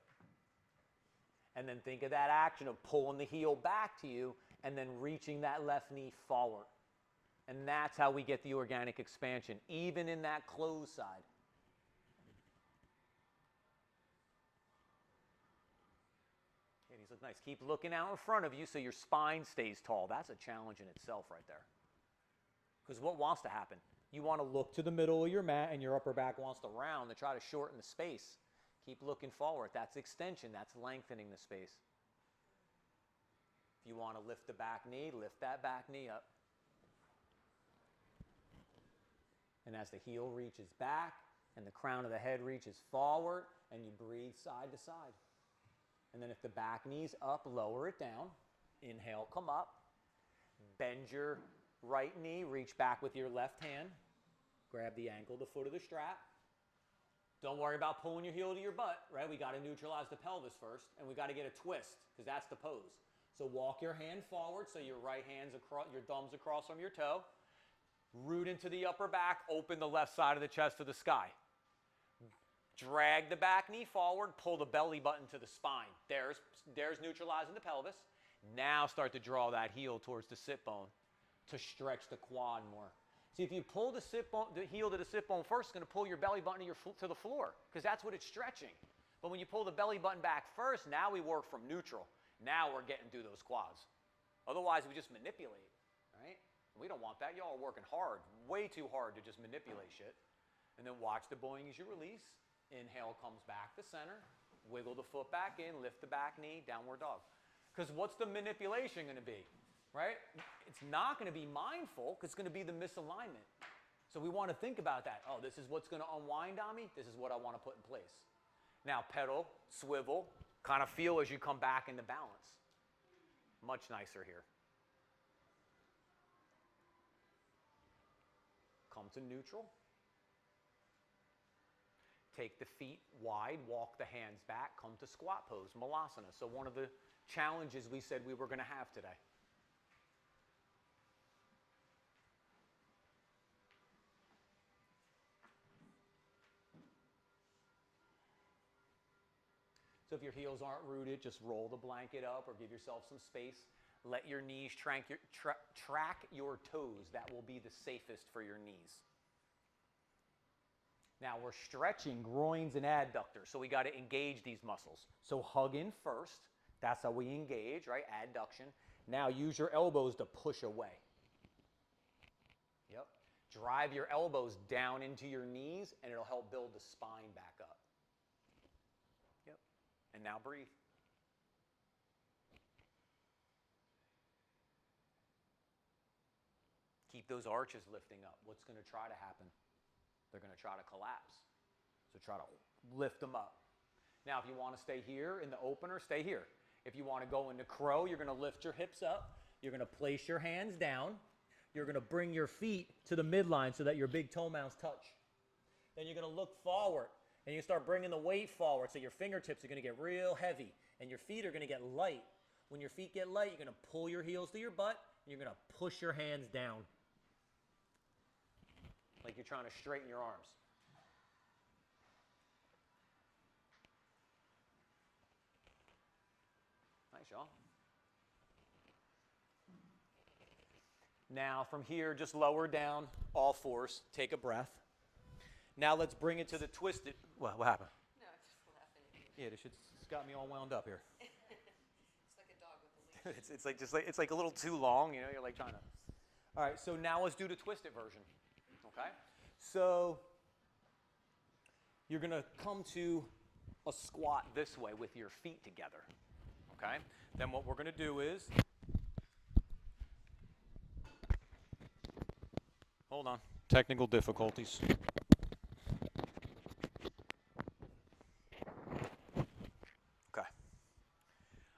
And then think of that action of pulling the heel back to you and then reaching that left knee forward. And that's how we get the organic expansion, even in that closed side. Yeah, these look nice. Keep looking out in front of you so your spine stays tall. That's a challenge in itself right there. Because what wants to happen? You want to look to the middle of your mat and your upper back wants to round to try to shorten the space. Keep looking forward. That's extension. That's lengthening the space. If you want to lift the back knee, lift that back knee up. And as the heel reaches back and the crown of the head reaches forward, and you breathe side to side. And then if the back knee's up, lower it down. Inhale, come up. Bend your right knee, reach back with your left hand. Grab the ankle, the foot of the strap. Don't worry about pulling your heel to your butt, right? We got to neutralize the pelvis first, and we got to get a twist, because that's the pose. So walk your hand forward, so your right hand's across, your thumb's across from your toe. Root into the upper back, open the left side of the chest to the sky. Drag the back knee forward, pull the belly button to the spine. There's neutralizing the pelvis. Now start to draw that heel towards the sit bone to stretch the quad more. See, if you pull the heel to the sit bone first, it's going to pull your belly button to the floor, because that's what it's stretching. But when you pull the belly button back first, now we work from neutral. Now we're getting through those quads. Otherwise, we just manipulate, right? We don't want that. Y'all are working hard, way too hard to just manipulate shit. And then watch the boing as you release. Inhale comes back to center. Wiggle the foot back in, lift the back knee, downward dog. Because what's the manipulation going to be, right? It's not going to be mindful, because it's going to be the misalignment. So we want to think about that. Oh, this is what's going to unwind on me. This is what I want to put in place. Now pedal, swivel, kind of feel as you come back into balance. Much nicer here. Come to neutral. Take the feet wide, walk the hands back, come to squat pose, Malasana. So one of the challenges we said we were going to have today. So if your heels aren't rooted, just roll the blanket up or give yourself some space. Let your knees track your toes. That will be the safest for your knees. Now we're stretching groins and adductors, so we got to engage these muscles. So hug in first. That's how we engage, right? Adduction. Now use your elbows to push away. Yep. Drive your elbows down into your knees, and it'll help build the spine back up. Yep. And now breathe. Keep those arches lifting up. What's going to try to happen? They're going to try to collapse. So try to lift them up. Now, if you want to stay here in the opener, stay here. If you want to go into crow, you're going to lift your hips up. You're going to place your hands down. You're going to bring your feet to the midline so that your big toe mounts touch. Then you're going to look forward, and you start bringing the weight forward, so your fingertips are going to get real heavy, and your feet are going to get light. When your feet get light, you're going to pull your heels to your butt, and you're going to push your hands down. Like you're trying to straighten your arms. Nice, y'all. Now from here, just lower down, all fours. Take a breath. Now let's bring it to the twisted. What happened? No, I'm just laughing at you. Yeah, it's got me all wound up here. It's like a dog with a leash. it's like a little too long, you know. You're like trying to. All right, so now let's do the twisted version. Okay. So you're going to come to a squat this way with your feet together. Okay? Then what we're going to do is, hold on, technical difficulties. Okay.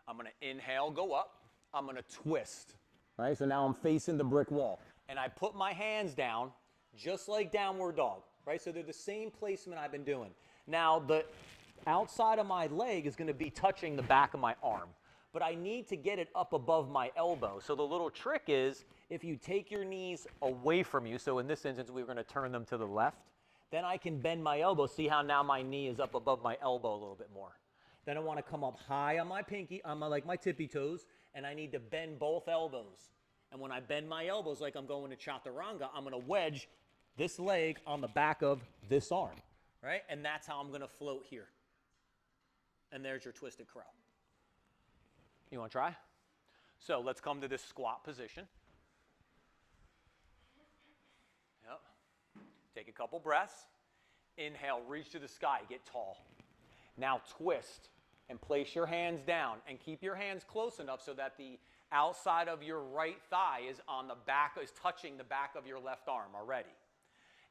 I'm going to inhale, go up. I'm going to twist. Right? So now I'm facing the brick wall. And I put my hands down just like downward dog. Right? So they're the same placement I've been doing. Now the outside of my leg is going to be touching the back of my arm. But I need to get it up above my elbow. So the little trick is if you take your knees away from you, so in this instance we're going to turn them to the left, then I can bend my elbow. See how now my knee is up above my elbow a little bit more. Then I want to come up high on my pinky, on my tippy toes, and I need to bend both elbows. And when I bend my elbows like I'm going to chaturanga, I'm going to wedge this leg on the back of this arm, right? And that's how I'm going to float here. And there's your twisted crow. You want to try? So let's come to this squat position. Yep. Take a couple breaths. Inhale, reach to the sky, get tall. Now twist and place your hands down and keep your hands close enough so that the outside of your right thigh is on the back, is touching the back of your left arm already.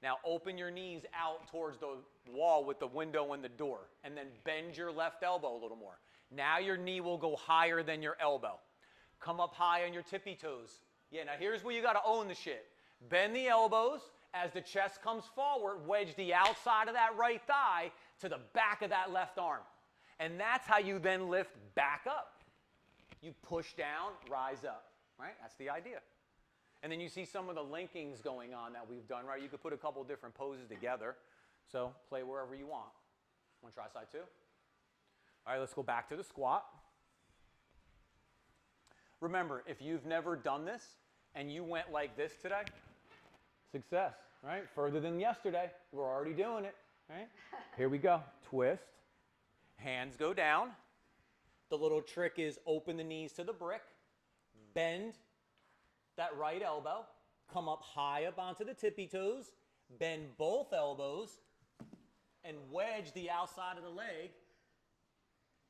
Now open your knees out towards the wall with the window and the door, and then bend your left elbow a little more. Now your knee will go higher than your elbow. Come up high on your tippy toes. Yeah, now here's where you got to own the shit. Bend the elbows. As the chest comes forward, wedge the outside of that right thigh to the back of that left arm. And that's how you then lift back up. You push down, rise up, right? That's the idea. And then you see some of the linkings going on that we've done, right? You could put a couple different poses together. So play wherever you want. Want to try side two? All right, let's go back to the squat. Remember, if you've never done this and you went like this today, success, right? Further than yesterday. We're already doing it, right? Here we go. Twist. Hands go down. The little trick is open the knees to the brick. Bend that right elbow. Come up high up onto the tippy toes. Bend both elbows. And wedge the outside of the leg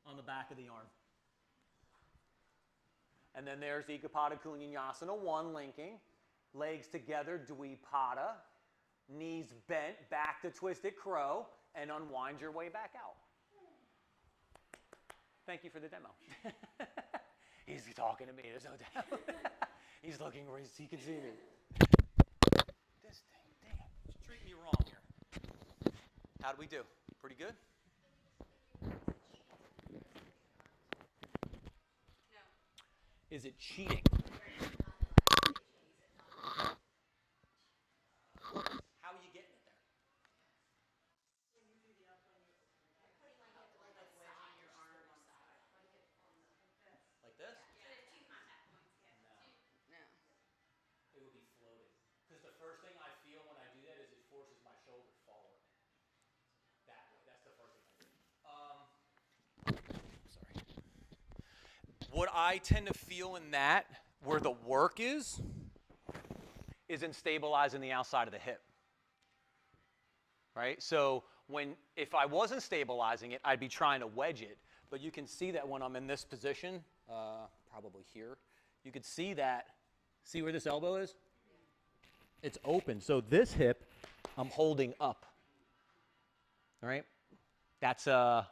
on the back of the arm. And then there's Ekapada Kunyanyasana 1 linking. Legs together, Dvipada. Knees bent, back to twisted crow, and unwind your way back out. Thank you for the demo. He's talking to me, there's no doubt. He's looking where he can see me. This thing, damn, just treat me wrong here. How'd we do? Pretty good? No. Is it cheating? How are you getting it there? Like this? No. It would be floating. Because the first thing I feel when I do that is it forces my shoulder forward. That way. That's the first thing I do. Sorry. What I tend to feel in that, where the work is in stabilizing the outside of the hip. Right? So if I wasn't stabilizing it, I'd be trying to wedge it. But you can see that when I'm in this position, probably here, you could see that. See where this elbow is? It's open. So this hip, I'm holding up. All right? That's why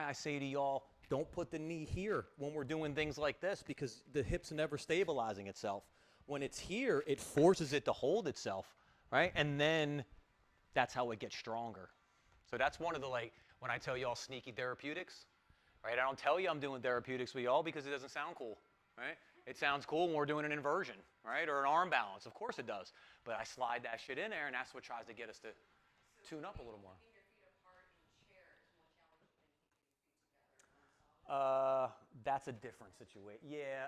I say to y'all, don't put the knee here when we're doing things like this, because the hip's never stabilizing itself. When it's here, it forces it to hold itself, right? And then that's how it gets stronger. So that's one of the, like, when I tell y'all sneaky therapeutics, right? I don't tell you I'm doing therapeutics with y'all because it doesn't sound cool, right? It sounds cool when we're doing an inversion, right? Or an arm balance. Of course it does. But I slide that shit in there, and that's what tries to get us to tune up a little more. That's a different situation. Yeah,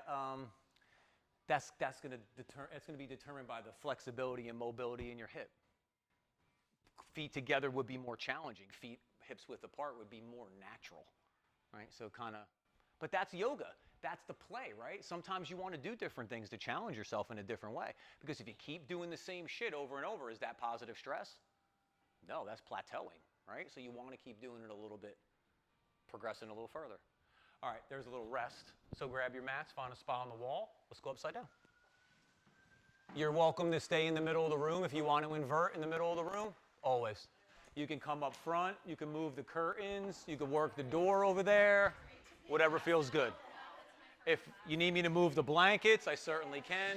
that's going to be determined by the flexibility and mobility in your hip. Feet together would be more challenging. Hips width apart would be more natural, right? So kind of, but that's yoga. That's the play, right? Sometimes you want to do different things to challenge yourself in a different way. Because if you keep doing the same shit over and over, is that positive stress? No, that's plateauing, right? So you want to keep doing it a little bit, progressing a little further. All right, there's a little rest. So grab your mats, find a spot on the wall. Let's go upside down. You're welcome to stay in the middle of the room if you want to invert in the middle of the room, always. You can come up front, you can move the curtains, you can work the door over there, whatever feels good. If you need me to move the blankets, I certainly can.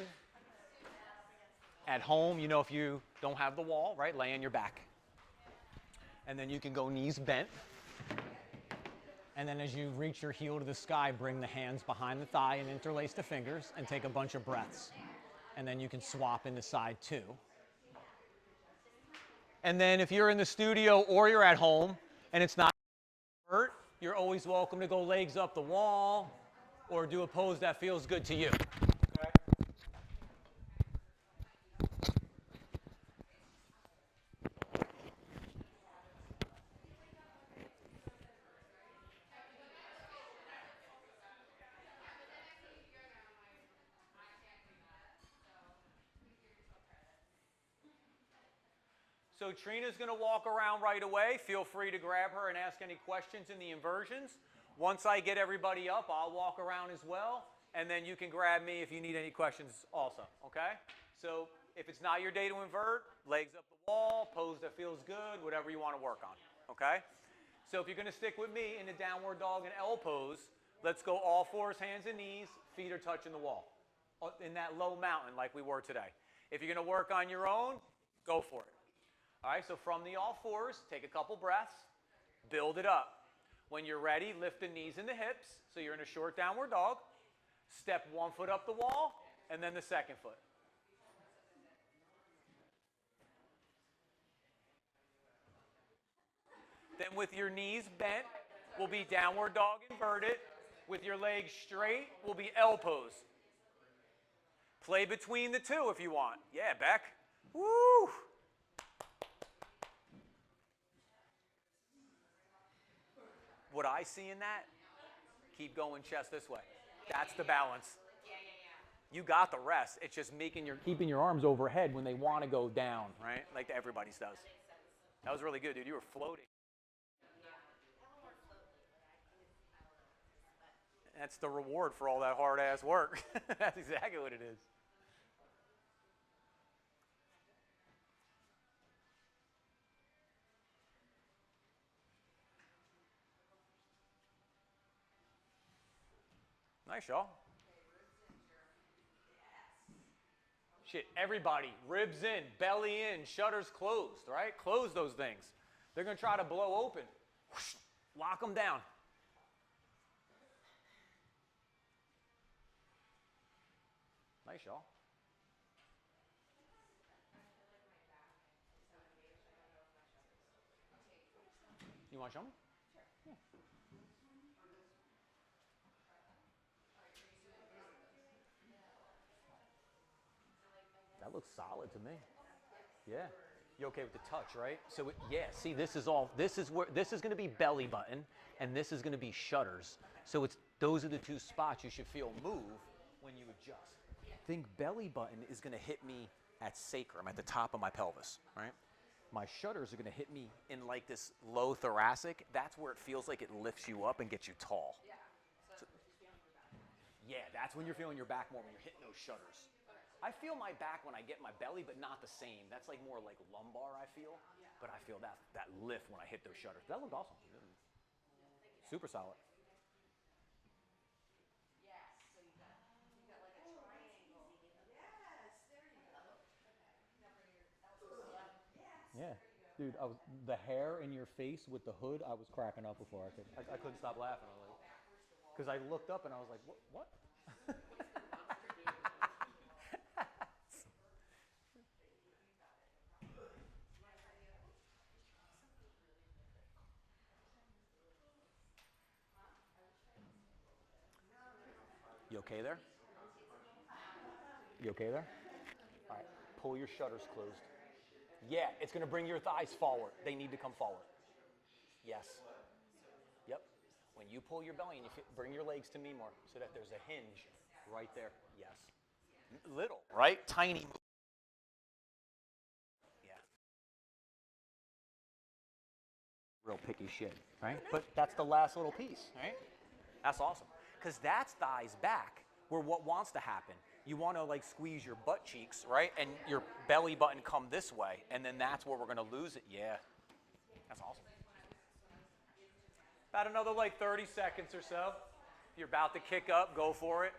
At home, you know, if you don't have the wall, right, lay on your back. And then you can go knees bent. And then as you reach your heel to the sky, bring the hands behind the thigh and interlace the fingers and take a bunch of breaths. And then you can swap into side two. And then if you're in the studio or you're at home and it's not hurt, you're always welcome to go legs up the wall or do a pose that feels good to you. So Trina's going to walk around right away. Feel free to grab her and ask any questions in the inversions. Once I get everybody up, I'll walk around as well. and then you can grab me if you need any questions also, okay? So if it's not your day to invert, legs up the wall, pose that feels good, whatever you want to work on, okay? So if you're going to stick with me in the downward dog and L pose, let's go all fours, hands and knees, feet are touching the wall in that low mountain like we were today. If you're going to work on your own, go for it. All right, so from the all fours, take a couple breaths, build it up. When you're ready, lift the knees and the hips, so you're in a short downward dog. Step one foot up the wall, and then the second foot. Then with your knees bent, we'll be downward dog inverted. With your legs straight, we'll be L pose. Play between the two if you want. Yeah, Beck. Woo! What I see in that, keep going chest this way. That's the balance. You got the rest. It's just keeping your arms overhead when they want to go down, right? Like everybody's does. That was really good, dude. You were floating. That's the reward for all that hard-ass work. That's exactly what it is. Nice, y'all. Shit, everybody, ribs in, belly in, shutters closed, right? Close those things. They're going to try to blow open. Whoosh, lock them down. Nice, y'all. You want to show me? Yeah. That looks solid to me. Yeah. You okay with the touch, right? So yeah, see, this is going to be belly button, and this is going to be shutters. So those are the two spots you should feel move when you adjust. Think belly button is going to hit me at sacrum, at the top of my pelvis, right? My shutters are going to hit me in like this low thoracic. That's where it feels like it lifts you up and gets you tall. Yeah. So Yeah, that's when you're feeling your back more, when you're hitting those shutters. I feel my back when I get my belly, but not the same. That's like more like lumbar, I feel. But I feel that lift when I hit those shutters. That looked awesome. Super solid. yes, so you got like a triangle. Yes, there you go. Yeah. Dude, the hair in your face with the hood, I was cracking up before I couldn't stop laughing. Because I looked up and I was like, what? You okay there? You okay there? All right, pull your shutters closed. Yeah, it's going to bring your thighs forward. They need to come forward. Yes. Yep. When you pull your belly and you bring your legs to me more so that there's a hinge right there. Yes. Little, right? Tiny. Yeah. Real picky shit, right? But that's the last little piece, right? That's awesome. Because that's thighs back, where what wants to happen. You want to like squeeze your butt cheeks, right? And your belly button come this way, and then that's where we're going to lose it. Yeah. That's awesome. About another like 30 seconds or so. If you're about to kick up, go for it.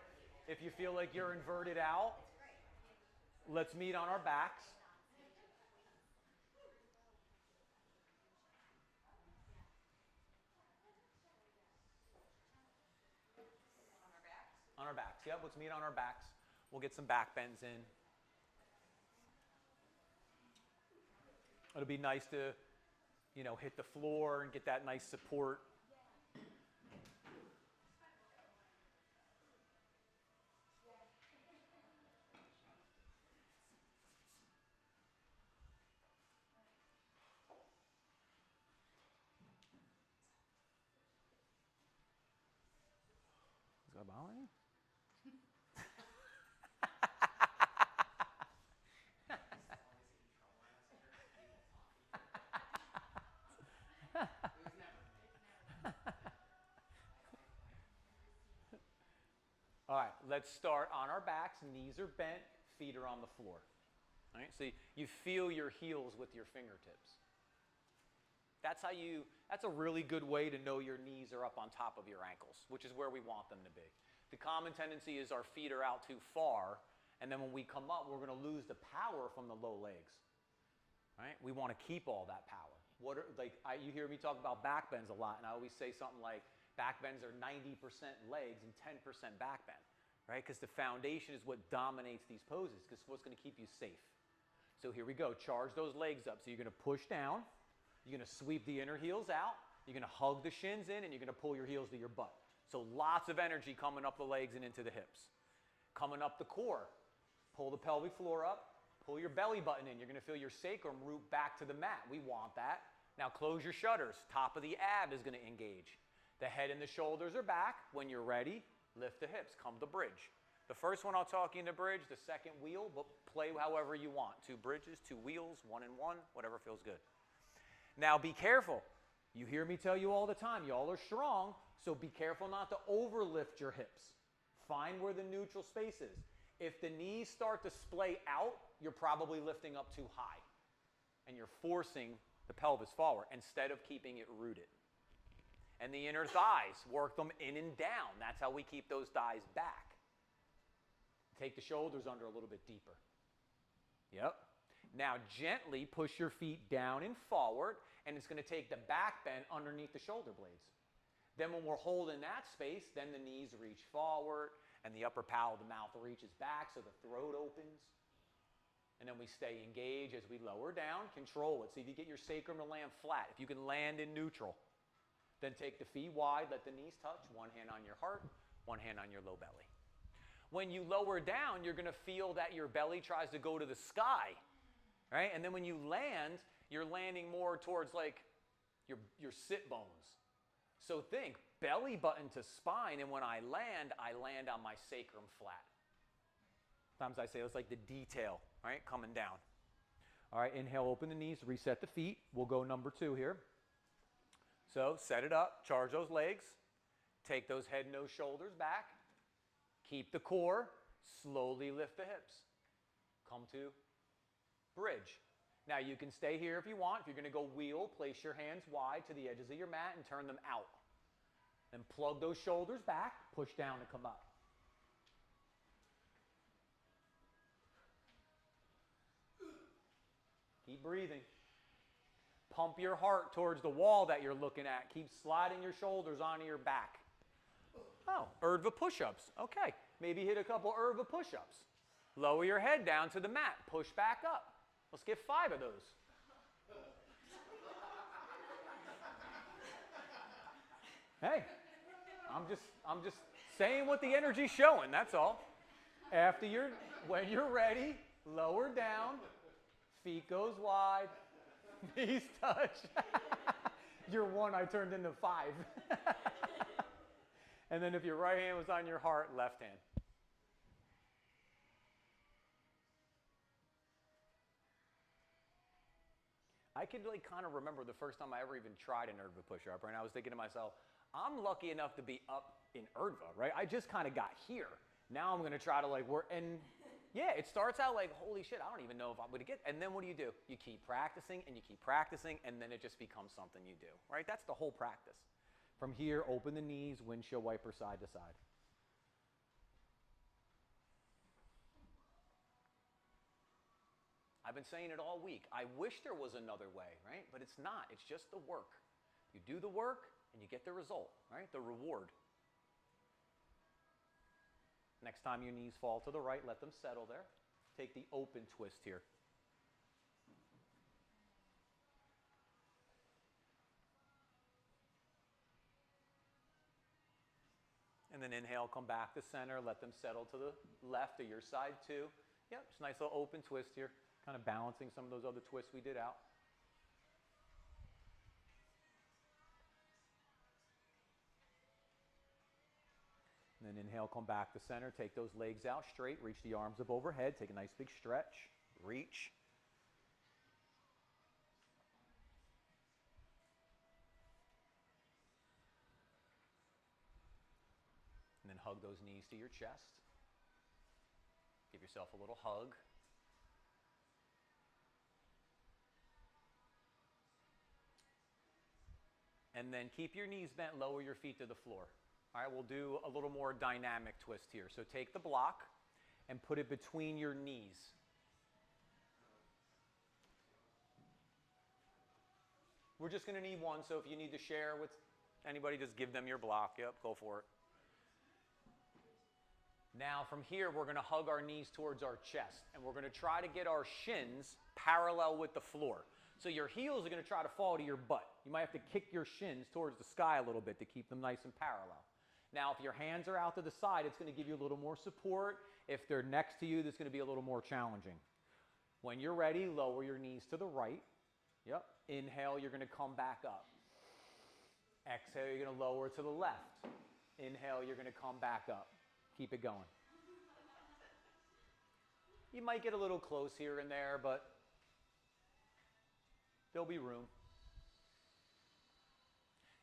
If you feel like you're inverted out, let's meet on our backs. On our backs. Yep, let's meet on our backs. We'll get some back bends in. It'll be nice to, hit the floor and get that nice support. Is that bothering you? All right, let's start on our backs. Knees are bent, feet are on the floor. All right, so you feel your heels with your fingertips. That's a really good way to know your knees are up on top of your ankles, which is where we want them to be. The common tendency is our feet are out too far, and then when we come up, we're going to lose the power from the low legs. Right? We want to keep all that power. You hear me talk about back bends a lot, and I always say something like back bends are 90% legs and 10% back bend, right? Because the foundation is what dominates these poses, because what's going to keep you safe. So here we go. Charge those legs up. So you're going to push down. You're going to sweep the inner heels out. You're going to hug the shins in, and you're going to pull your heels to your butt. So lots of energy coming up the legs and into the hips. Coming up the core. Pull the pelvic floor up. Pull your belly button in. You're going to feel your sacrum root back to the mat. We want that. Now close your shutters. Top of the ab is going to engage. The head and the shoulders are back. When you're ready, lift the hips. Come to bridge. The first one I'll talk you into bridge. The second wheel, but play however you want. 2 bridges, 2 wheels, 1 and 1, whatever feels good. Now be careful. You hear me tell you all the time, y'all are strong, so be careful not to overlift your hips. Find where the neutral space is. If the knees start to splay out, you're probably lifting up too high. And you're forcing the pelvis forward instead of keeping it rooted. And the inner thighs, work them in and down. That's how we keep those thighs back. Take the shoulders under a little bit deeper. Yep. Now gently push your feet down and forward, and it's going to take the back bend underneath the shoulder blades. Then when we're holding that space, then the knees reach forward, and the upper palate of the mouth reaches back so the throat opens. And then we stay engaged as we lower down, control it. See if you get your sacrum to land flat. If you can land in neutral, then take the feet wide, let the knees touch, one hand on your heart, one hand on your low belly. When you lower down, you're going to feel that your belly tries to go to the sky. Right? And then when you land, you're landing more towards like your sit bones. So think, belly button to spine, and when I land on my sacrum flat. Sometimes I say it's like the detail, right? Coming down. All right, inhale, open the knees, reset the feet. We'll go number 2 here. So set it up, charge those legs, take those head, nose, shoulders back, keep the core, slowly lift the hips. Come to bridge. Now you can stay here if you want. If you're going to go wheel, place your hands wide to the edges of your mat and turn them out. Then plug those shoulders back, push down and come up. Keep breathing. Pump your heart towards the wall that you're looking at. Keep sliding your shoulders onto your back. Oh, Urdhva push-ups. Okay, maybe hit a couple Urdhva push-ups. Lower your head down to the mat. Push back up. Let's get 5 of those. Hey, I'm just saying what the energy's showing, that's all. When you're ready, lower down, feet goes wide, knees touch. You're 1, I turned into 5. And then if your right hand was on your heart, left hand. I could kind of remember the first time I ever even tried an Urdhva push-up, right? And I was thinking to myself, I'm lucky enough to be up in Urdhva, right? I just kind of got here. Now I'm going to try to work. And yeah, it starts out like, holy shit, I don't even know if I'm going to get. And then what do? You keep practicing and you keep practicing, and then it just becomes something you do, right? That's the whole practice. From here, open the knees, windshield wiper side to side. I've been saying it all week. I wish there was another way, right? But it's not. It's just the work. You do the work and you get the result, right? The reward. Next time your knees fall to the right, let them settle there. Take the open twist here. And then inhale, come back to center, let them settle to the left of your side too. Yep, just a nice little open twist here. Kind of balancing some of those other twists we did out. And then inhale, come back to center. Take those legs out straight. Reach the arms up overhead. Take a nice big stretch. Reach. And then hug those knees to your chest. Give yourself a little hug. And then keep your knees bent, lower your feet to the floor. All right, we'll do a little more dynamic twist here. So take the block and put it between your knees. We're just going to need one, so if you need to share with anybody, just give them your block. Yep, go for it. Now from here, we're going to hug our knees towards our chest, and we're going to try to get our shins parallel with the floor. So your heels are going to try to fall to your butt. You might have to kick your shins towards the sky a little bit to keep them nice and parallel. Now, if your hands are out to the side, it's going to give you a little more support. If they're next to you, that's going to be a little more challenging. When you're ready, lower your knees to the right. Yep. Inhale, you're going to come back up. Exhale, you're going to lower to the left. Inhale, you're going to come back up. Keep it going. You might get a little close here and there, but there'll be room.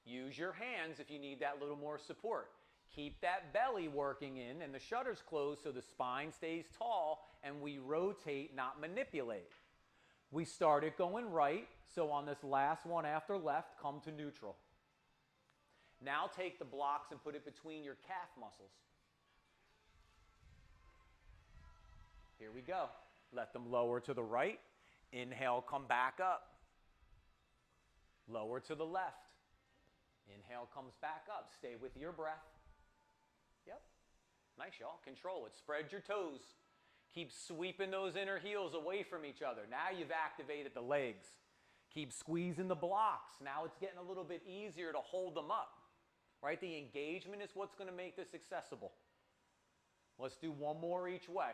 Use your hands if you need that little more support. Keep that belly working in and the shutters closed so the spine stays tall and we rotate, not manipulate. We started going right, so on this last one after left, come to neutral. Now take the blocks and put it between your calf muscles. Here we go. Let them lower to the right. Inhale, come back up. Lower to the left. Inhale comes back up. Stay with your breath. Yep. Nice, y'all. Control it. Spread your toes. Keep sweeping those inner heels away from each other. Now you've activated the legs. Keep squeezing the blocks. Now it's getting a little bit easier to hold them up. Right? The engagement is what's going to make this accessible. Let's do one more each way.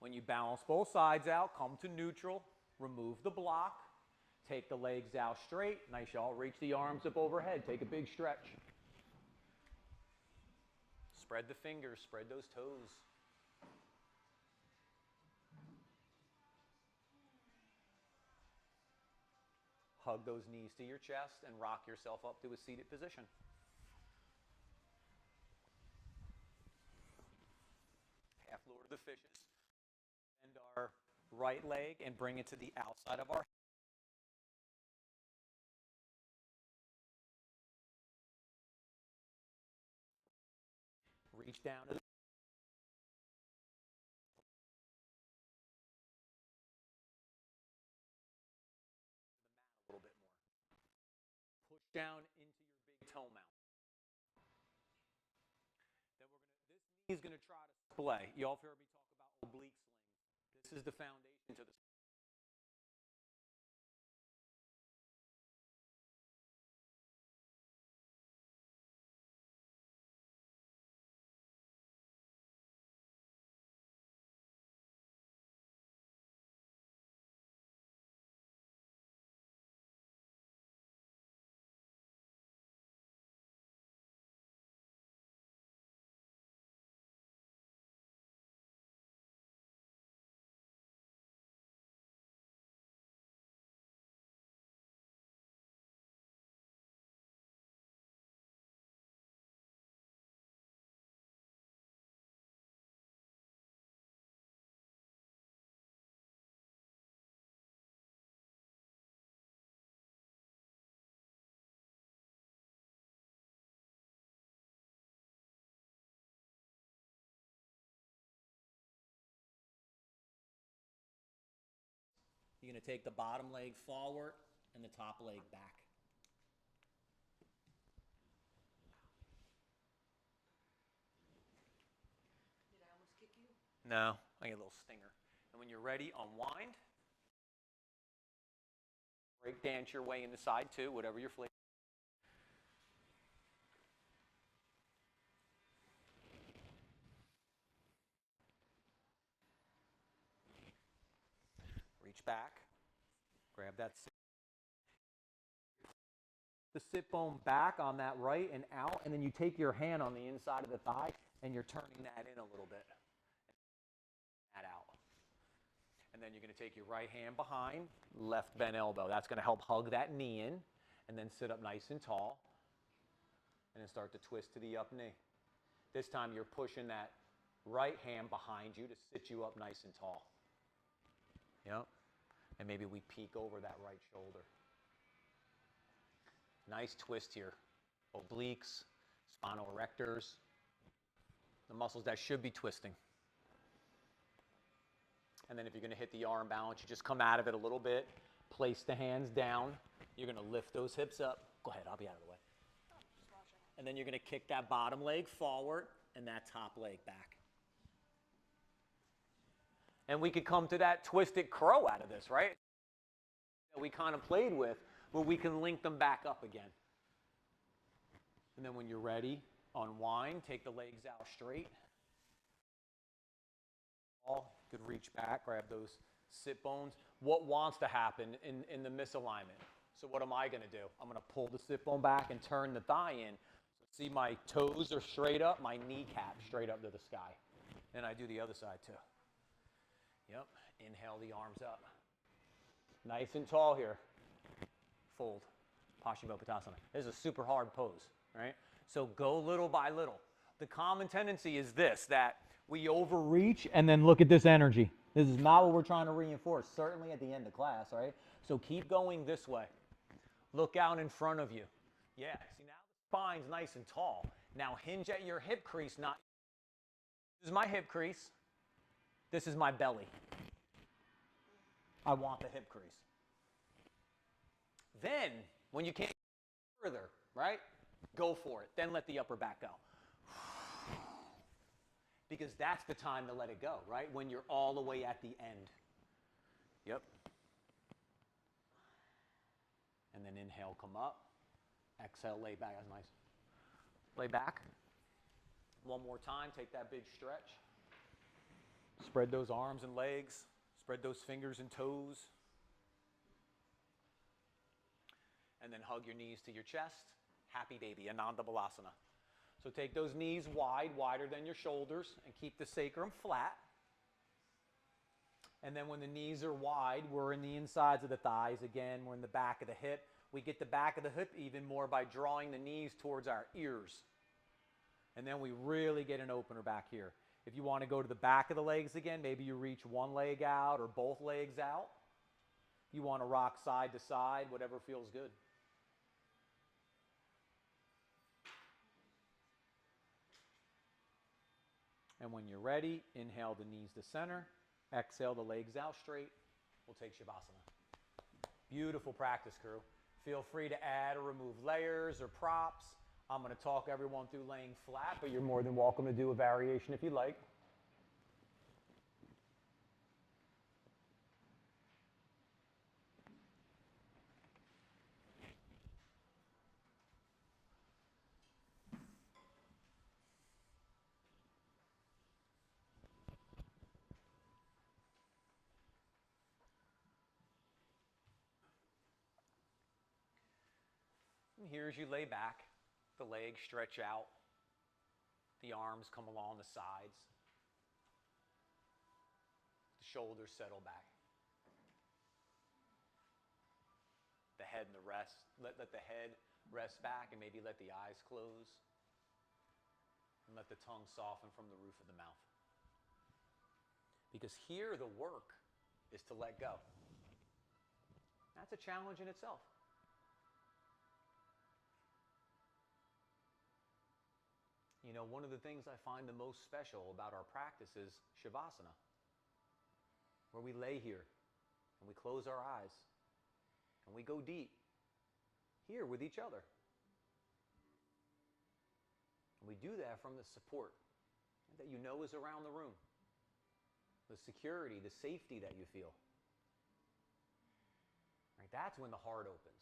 When you balance both sides out, come to neutral. Remove the block. Take the legs out straight. Nice, y'all. Reach the arms up overhead. Take a big stretch. Spread the fingers. Spread those toes. Hug those knees to your chest and rock yourself up to a seated position. Half lower to the fishes. Bend our right leg and bring it to the outside of our reach down to the mat a little bit more. Push down into your big toe mount. Then this knee is going to try to splay. You all have heard me talk about oblique sling. This is the foundation to the You're going to take the bottom leg forward and the top leg back. Did I almost kick you? No, I get a little stinger. And when you're ready, unwind. Break dance your way in the side too, whatever your flavor. Reach back. Grab that the sit bone back on that right and out, and then you take your hand on the inside of the thigh and you're turning that in a little bit. That out. And then you're going to take your right hand behind, left bent elbow. That's going to help hug that knee in, and then sit up nice and tall, and then start to twist to the up knee. This time you're pushing that right hand behind you to sit you up nice and tall. Yep. And maybe we peek over that right shoulder. Nice twist here. Obliques, spinal erectors, the muscles that should be twisting. And then if you're going to hit the arm balance, you just come out of it a little bit, place the hands down. You're going to lift those hips up. Go ahead, I'll be out of the way. And then you're going to kick that bottom leg forward and that top leg back. And we could come to that twisted crow out of this, right? That we kind of played with, where we can link them back up again. And then when you're ready, unwind, take the legs out straight. You could reach back, grab those sit bones. What wants to happen in the misalignment? So what am I going to do? I'm going to pull the sit bone back and turn the thigh in. So see, my toes are straight up, my kneecap straight up to the sky. And I do the other side too. Yep. Inhale the arms up. Nice and tall here. Fold. Paschimottanasana. This is a super hard pose, right? So go little by little. The common tendency is this, that we overreach and then look at this energy. This is not what we're trying to reinforce, certainly at the end of class, right? So keep going this way. Look out in front of you. Yeah, see now the spine's nice and tall. Now hinge at your hip crease, not... This is my hip crease. This is my belly. I want the hip crease. Then, when you can't go further, right? Go for it. Then let the upper back go. Because that's the time to let it go, right? When you're all the way at the end. Yep. And then inhale, come up. Exhale, lay back. That's nice. Lay back. One more time. Take that big stretch. Spread those arms and legs. Spread those fingers and toes. And then hug your knees to your chest. Happy baby, Ananda Balasana. So take those knees wide, wider than your shoulders, and keep the sacrum flat. And then when the knees are wide, we're in the insides of the thighs. Again, we're in the back of the hip. We get the back of the hip even more by drawing the knees towards our ears. And then we really get an opener back here. If you want to go to the back of the legs again, maybe you reach one leg out or both legs out. You want to rock side to side, whatever feels good. And when you're ready, inhale the knees to center. Exhale the legs out straight. We'll take Shavasana. Beautiful practice, crew. Feel free to add or remove layers or props. I'm going to talk everyone through laying flat, but you're more than welcome to do a variation if you like. And here as you lay back, the legs stretch out, the arms come along the sides, the shoulders settle back. The head and the rest, let the head rest back and maybe let the eyes close. And let the tongue soften from the roof of the mouth. Because here the work is to let go. That's a challenge in itself. You know, one of the things I find the most special about our practice is Shavasana, where we lay here and we close our eyes and we go deep here with each other. And we do that from the support that you know is around the room, the security, the safety that you feel. Right? That's when the heart opens.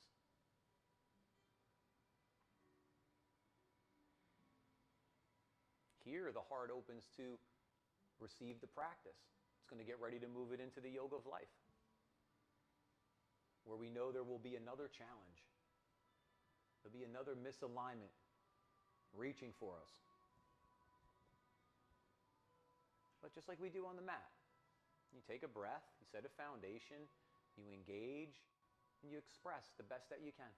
Here, the heart opens to receive the practice. It's going to get ready to move it into the yoga of life, where we know there will be another challenge. There'll be another misalignment reaching for us. But just like we do on the mat, you take a breath, you set a foundation, you engage, and you express the best that you can.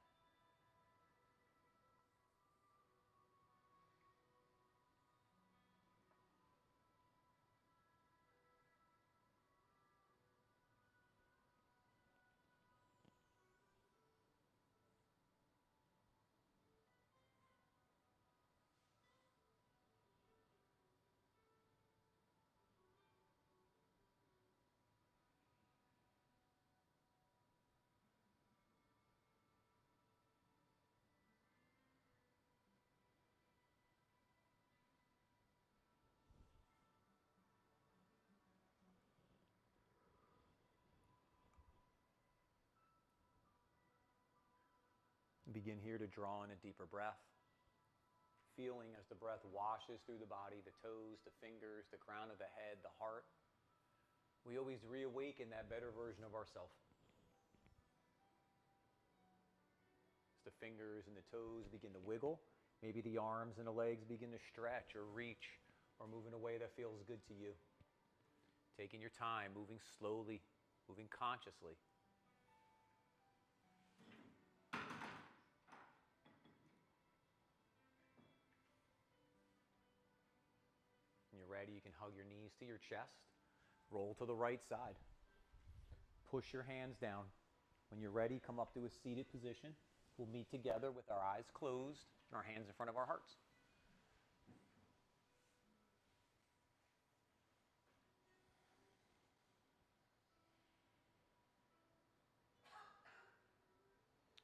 Begin here to draw in a deeper breath. Feeling as the breath washes through the body, the toes, the fingers, the crown of the head, the heart. We always reawaken that better version of ourselves. As the fingers and the toes begin to wiggle, maybe the arms and the legs begin to stretch or reach or move in a way that feels good to you. Taking your time, moving slowly, moving consciously. When you're ready, you can hug your knees to your chest. Roll to the right side. Push your hands down. When you're ready, come up to a seated position. We'll meet together with our eyes closed and our hands in front of our hearts.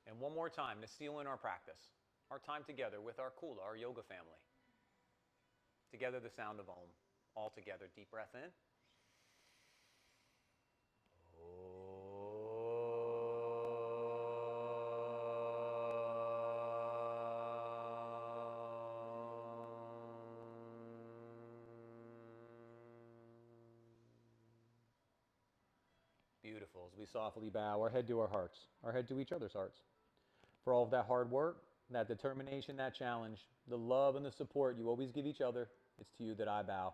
And one more time to seal in our practice, our time together with our Kula, our yoga family. Together, the sound of Om. All together, deep breath in. Beautiful. As we softly bow our head to our hearts, our head to each other's hearts. For all of that hard work, that determination, that challenge, the love and the support you always give each other, it's to you that I bow.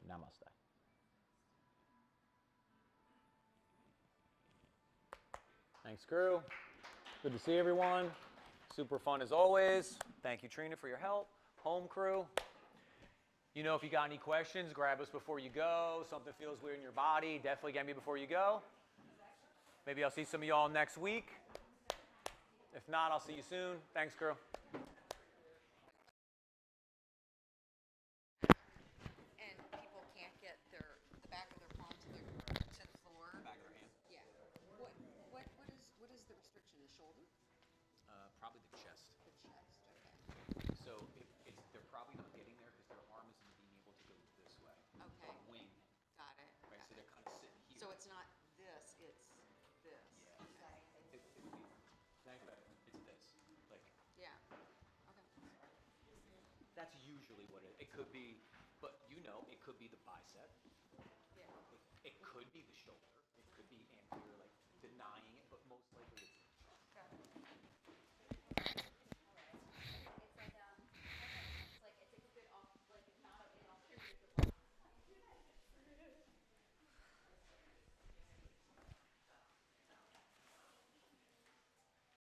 Namaste. Thanks, crew. Good to see everyone. Super fun as always. Thank you, Trina, for your help. Home crew. You know, if you got any questions, grab us before you go. Something feels weird in your body, definitely get me before you go. Maybe I'll see some of y'all next week. If not, I'll see you soon. Thanks, crew. And people can't get the back of their palm to the floor. Back of their hand. Yeah. What is the restriction? The shoulder? Probably the chest. The chest. Okay. So they're probably not getting there because their arm isn't being able to go this way. Okay. Wing. Got it. Right, so they're kind of sitting here. So it's not this, it's this. Yeah. It would be, thank you. It's this. Like, Yeah. Okay. that's usually what it could be, but you know, it could be the bicep. Yeah. It could be the shoulder.